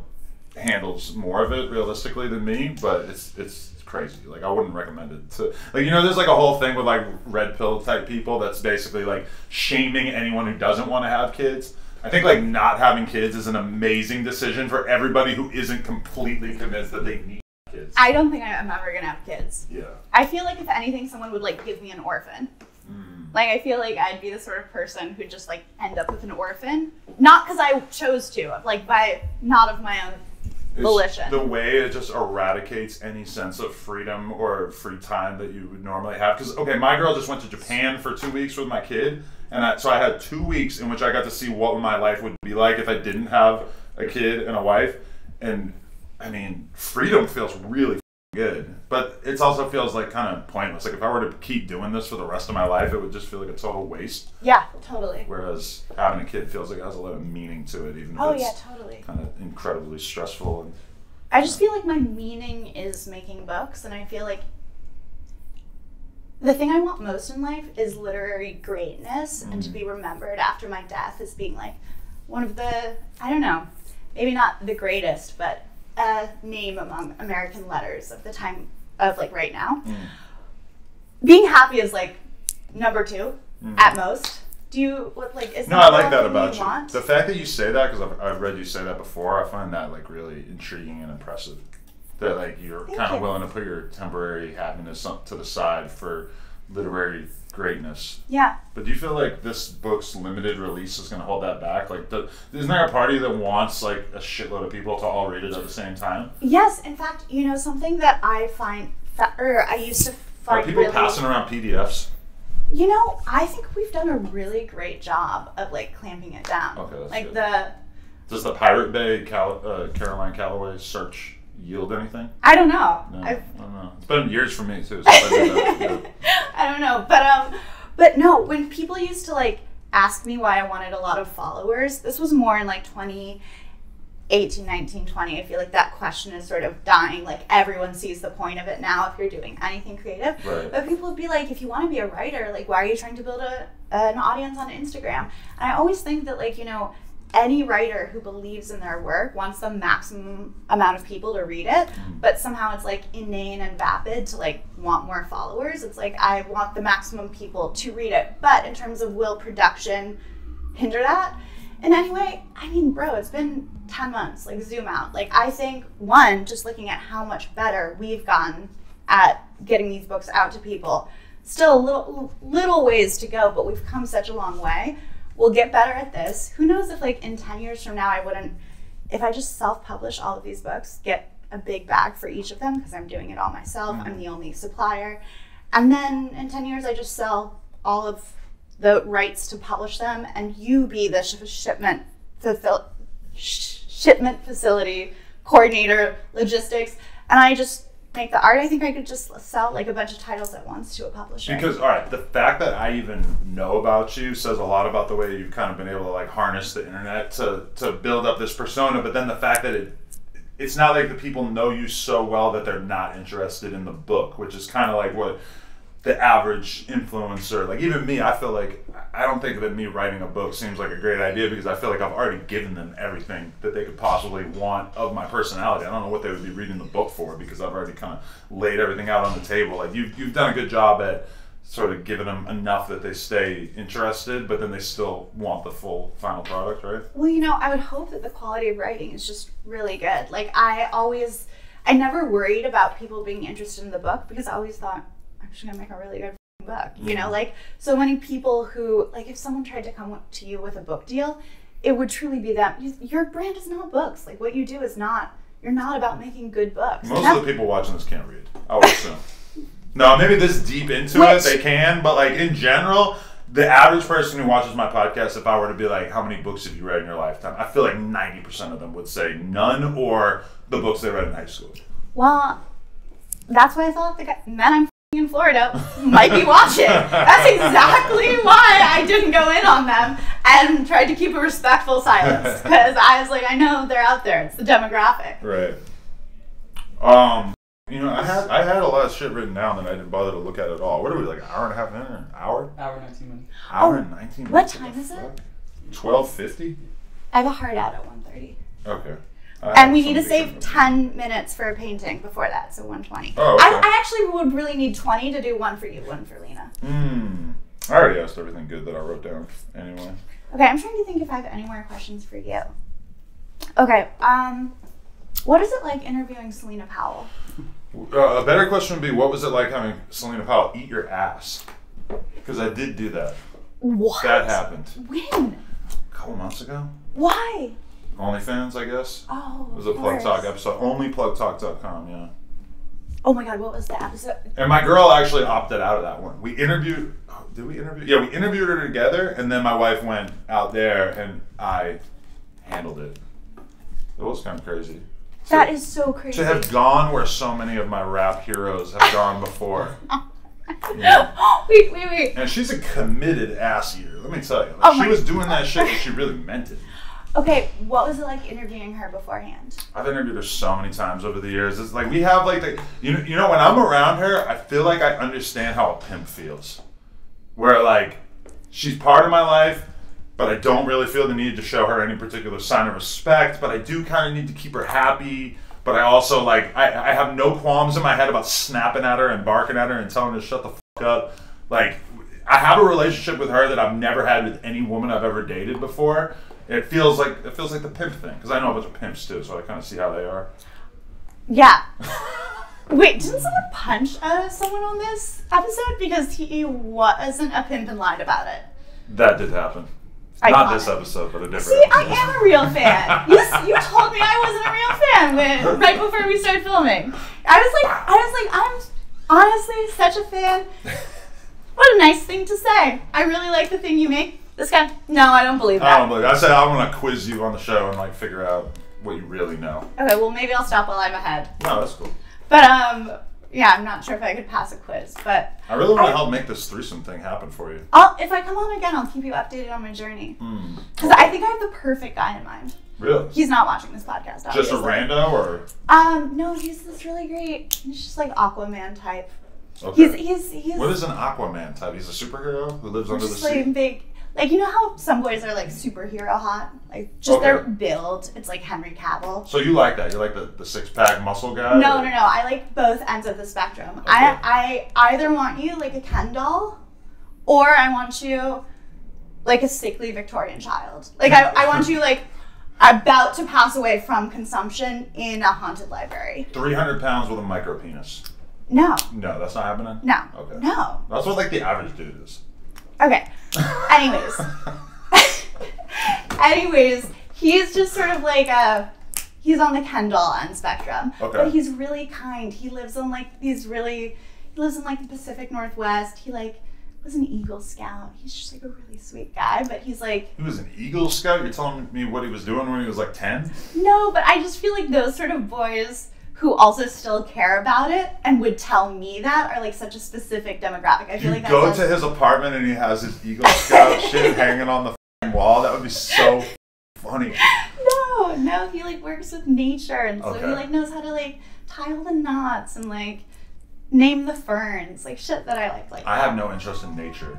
handles more of it realistically than me, but it's crazy. Like, I wouldn't recommend it to, like, you know, there's like a whole thing with like red pill type people that's basically like shaming anyone who doesn't want to have kids. I think like not having kids is an amazing decision for everybody who isn't completely convinced that they need kids. I don't think I'm ever gonna have kids. Yeah. I feel like if anything, someone would like give me an orphan. Like, I feel like I'd be the sort of person who'd just like end up with an orphan, not because I chose to, like not of my own volition. The way it just eradicates any sense of freedom or free time that you would normally have. Because okay, my girl just went to Japan for 2 weeks with my kid, and so I had 2 weeks in which I got to see what my life would be like if I didn't have a kid and a wife. And I mean, freedom feels really good, but it also feels like kind of pointless. Like if I were to keep doing this for the rest of my life, it would just feel like a total waste. Yeah, totally. Whereas having a kid feels like it has a lot of meaning to it, even if it's kind of incredibly stressful. And I just feel like my meaning is making books, and I feel like the thing I want most in life is literary greatness and to be remembered after my death as being like one of the, I don't know, maybe not the greatest, but a name among American letters of the time of like right now. Being happy is like number 2 at most. Do you is no, I like that about you. The fact that you say that, because I've read you say that before, I find that like really intriguing and impressive. That like you're kind of willing to put your temporary happiness to the side for literary greatness. Yeah. But do you feel like this book's limited release is going to hold that back? Like, isn't there a party that wants like a shitload of people to all read it at the same time? Yes. In fact, you know, something that I find, I used to find Are people really, passing around PDFs? You know, I think we've done a really great job of like clamping it down. Okay, that's like good. Does the Pirate Bay Caroline Calloway search yield anything? I don't know. No, I don't know. It's been years for me too. So I don't know, but no. When people used to like ask me why I wanted a lot of followers, this was more in like 2018, 19, 20. I feel like that question is sort of dying. Like everyone sees the point of it now if you're doing anything creative. Right. But people would be like, if you want to be a writer, like why are you trying to build an audience on Instagram? And I always think that like, you know, any writer who believes in their work wants the maximum amount of people to read it, but somehow it's like inane and vapid to like want more followers. It's like, I want the maximum people to read it, but in terms of will production hinder that in any way? I mean, bro, it's been 10 months, like zoom out. Like, I think one, just looking at how much better we've gotten at getting these books out to people, still a little ways to go, but we've come such a long way. We'll get better at this. Who knows if like in 10 years from now, if I just self-publish all of these books, get a big bag for each of them because I'm doing it all myself. I'm the only supplier. And then in 10 years, I just sell all of the rights to publish them and you be the shipment facility coordinator, logistics, and I just make the art. I think I could just sell like a bunch of titles at once to a publisher. Because, all right, the fact that I even know about you says a lot about the way you've kind of been able to like harness the internet to build up this persona. But then the fact that it's not like the people know you so well that they're not interested in the book, which is kind of like what the average influencer, like even me, I feel like I don't think that me writing a book seems like a great idea because I feel like I've already given them everything that they could possibly want of my personality. I don't know what they would be reading the book for because I've already kind of laid everything out on the table. Like you've done a good job at sort of giving them enough that they stay interested, but then they still want the full final product, right? Well, you know, I would hope that the quality of writing is just really good. Like I never worried about people being interested in the book because I always thought, I'm just gonna make a really good book, you know, like so many people who, like if someone tried to come to you with a book deal, it would truly be that your brand is not books. Like what you do is you're not about making good books. Most of the people watching this can't read, I would assume. No, maybe this deep into it, they can, but like in general, the average person who watches my podcast, if I were to be like, how many books have you read in your lifetime? I feel like 90% of them would say none or the books they read in high school. Well, that's why I thought the men I'm in Florida might be watching. That's exactly why I didn't go in on them and tried to keep a respectful silence because I was like, I know they're out there. It's the demographic. Right. You know, I had a lot of shit written down that I didn't bother to look at all. What are we, like an hour and a half in? An hour? Hour and 19 minutes. Hour and 19 minutes. What time is it? 12:50? I have a hard out at 1:30. Okay. And we need to save 10 minutes for a painting before that, so 1:20. Oh, okay. I actually would really need 20 to do one for you, one for Lena. I already asked everything good that I wrote down anyway. Okay, I'm trying to think if I have any more questions for you. Okay, what is it like interviewing Celina Powell? A better question would be, what was it like having Celina Powell eat your ass? Because I did do that. What? That happened. When? A couple months ago. Why? OnlyFans, I guess. Oh, it was a Plug Talk episode. Onlyplugtalk.com, yeah. Oh my god, what was the episode? And my girl actually opted out of that one. We interviewed, did we interview? Yeah, we interviewed her together, and then my wife went out there, and I handled it. It was kind of crazy. That is so crazy. To have gone where so many of my rap heroes have gone before. Yeah. Wait. And she's a committed ass eater, let me tell you. Like, she was doing that shit and she really meant it. Okay, what was it like interviewing her beforehand? I've interviewed her so many times over the years. It's like we have like the, you know when I'm around her, I feel like I understand how a pimp feels. Where like she's part of my life, but I don't really feel the need to show her any particular sign of respect, but I do kind of need to keep her happy. But I also like I have no qualms in my head about snapping at her and barking at her and telling her to shut the fuck up. Like I have a relationship with her that I've never had with any woman I've ever dated before. It feels like the pimp thing because I know a bunch of pimps too, so I kind of see how they are. Yeah. Wait, didn't someone punch someone on this episode because he wasn't a pimp and lied about it? That did happen. Not this episode, but a different. See, I am a real fan. You told me I wasn't a real fan right before we started filming. I was like, I'm honestly such a fan. What a nice thing to say. I really like the thing you make. This guy? No, I don't believe that. I don't believe it. I said I'm gonna quiz you on the show and like figure out what you really know. Okay, well maybe I'll stop while I'm ahead. No, that's cool. But yeah, I'm not sure if I could pass a quiz, but I really want to help make this threesome thing happen for you. If I come on again, I'll keep you updated on my journey. Because I think I have the perfect guy in mind. Really? He's not watching this podcast, obviously. Just a rando, or? No, he's this really great. He's just like Aquaman type. Okay. He's What is an Aquaman type? He's a superhero who lives under the sea. Like big. Like, you know how some boys are like superhero hot? Like, just their build, it's like Henry Cavill. So you like that? You like the six-pack muscle guy? No. I like both ends of the spectrum. Okay. I either want you like a Ken doll, or I want you like a sickly Victorian child. Like, I want you like about to pass away from consumption in a haunted library. 300 pounds with a micro penis. No. No, that's not happening? No. Okay. No. That's what like the average dude is. Okay. Anyways, he's just sort of like he's on the Ken doll end spectrum. Okay. But he's really kind. He lives in like he lives in like the Pacific Northwest. He like was an Eagle Scout. He's just like a really sweet guy, but he's like... He was an Eagle Scout? You're telling me what he was doing when he was like 10? No, but I just feel like those sort of boys who also still care about it and would tell me that are like such a specific demographic. I feel like that's... go to his apartment and he has his Eagle Scout shit hanging on the f***ing wall. That would be so funny. No, he like works with nature, and so he like knows how to like tie all the knots and like name the ferns, like shit that I like. I have no interest in nature.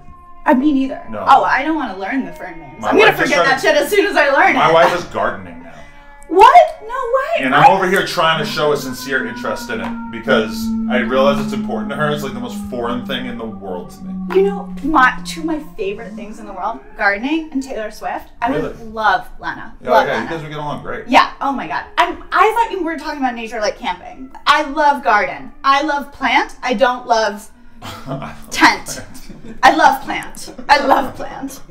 Me neither. No. Oh, I don't want to learn the fern names. I'm gonna forget that shit as soon as I learn it. My wife is gardening now. What? No way. And I'm over here trying to show a sincere interest in it because I realize it's important to her. It's like the most foreign thing in the world to me. You know, two of my favorite things in the world, gardening and Taylor Swift. I would love Lena. Love Lena. You guys would get along great. Yeah. Oh my God. I thought you were talking about nature like camping. I love garden. I love plant. I don't love tent. I love plant. I love plant.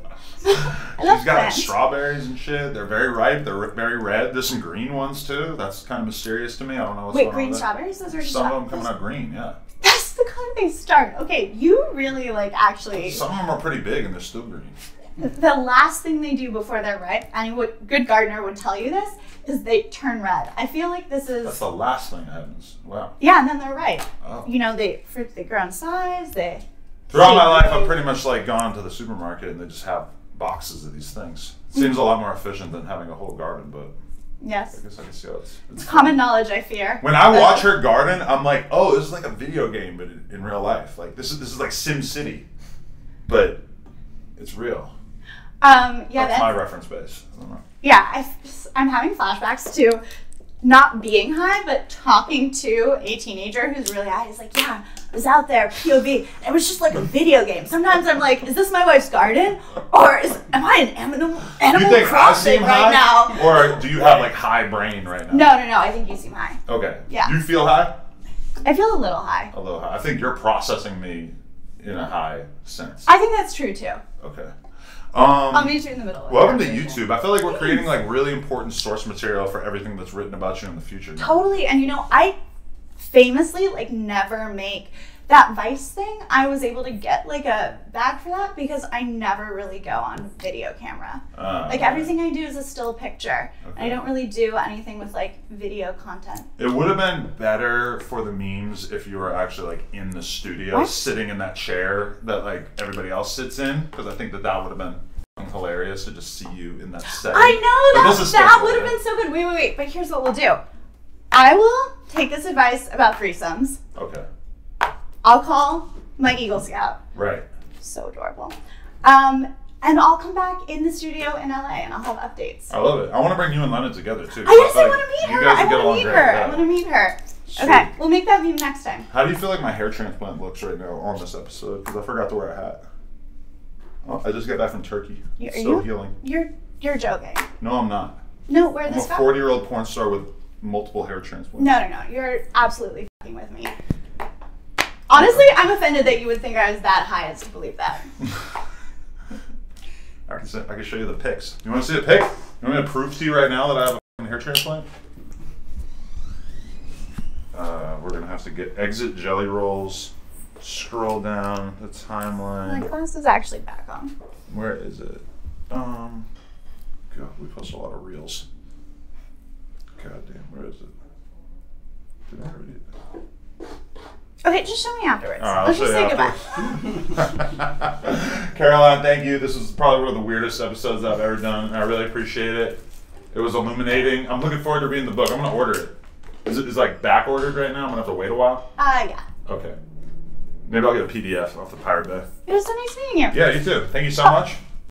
She's got strawberries and shit. They're very ripe. They're very red. There's some green ones too. That's kind of mysterious to me. I don't know what's going on. Wait, green strawberries? Those are some of them coming out green, yeah. That's the color they start. Okay, you really like actually... Some of them are pretty big and they're still green. The last thing they do before they're ripe, and a good gardener would tell you this, is they turn red. I feel like this is... That's the last thing that happens. Wow. Yeah, and then they're ripe. Oh. You know, they grow in size, they... Throughout my life, I've pretty much like gone to the supermarket and they just have boxes of these things. Seems a lot more efficient than having a whole garden, but yes, I guess I can see how it's common knowledge. I fear when I watch her garden, I'm like, oh, this is like a video game, but in real life. Like this is like Sim City, but it's real. Yeah, that's my reference base. I don't know. Yeah, I'm having flashbacks to not being high, but talking to a teenager who's really high. He's like, yeah, I was out there, POV. It was just like a video game. Sometimes I'm like, is this my wife's garden? Or am I an animal crossing right now? Or do you have like high brain right now? No, I think you seem high. Okay. Yeah. You feel high? I feel a little high. A little high. I think you're processing me in a high sense. I think that's true too. Okay. I'll meet you in the middle. Welcome to YouTube. I feel like we're creating like really important source material for everything that's written about you in the future. Totally. And you know, I famously like never make that Vice thing. I was able to get like a bag for that because I never really go on video camera. Like everything I do is a still picture. Okay. I don't really do anything with like video content. It would have been better for the memes if you were actually like in the studio sitting in that chair that like everybody else sits in, because I think that would have been hilarious to just see you in that setting. I know, that would have been so good. Wait, but here's what we'll do. I will take this advice about threesomes. Okay. I'll call my Eagle Scout. Right. So adorable. And I'll come back in the studio in LA and I'll have updates. I love it. I want to bring you and Lena together too. I want to meet her. I want to meet her. Sweet. Okay, we'll make that meme next time. How do you feel like my hair transplant looks right now on this episode? Because I forgot to wear a hat. Oh, I just got back from Turkey. It's still healing. You're joking. No, I'm not. No, where this I'm a 40-year-old porn star with multiple hair transplants. No. You're absolutely fucking with me. Honestly, I'm offended that you would think I was that high as to believe that. I can show you the pics. You want to see a pic? You want me to prove to you right now that I have a hair transplant? We're going to have to get exit jelly rolls, scroll down the timeline. My class is actually back on. Where is it? God, we post a lot of reels. God damn, where is it? Did I already... Okay, just show me afterwards. Let's just say goodbye. Caroline, thank you. This was probably one of the weirdest episodes I've ever done. I really appreciate it. It was illuminating. I'm looking forward to reading the book. I'm going to order it. Is it like back ordered right now? I'm going to have to wait a while? Yeah. Okay. Maybe I'll get a PDF off the Pirate Bay. It was so nice meeting you. Yeah, you too. Thank you so much.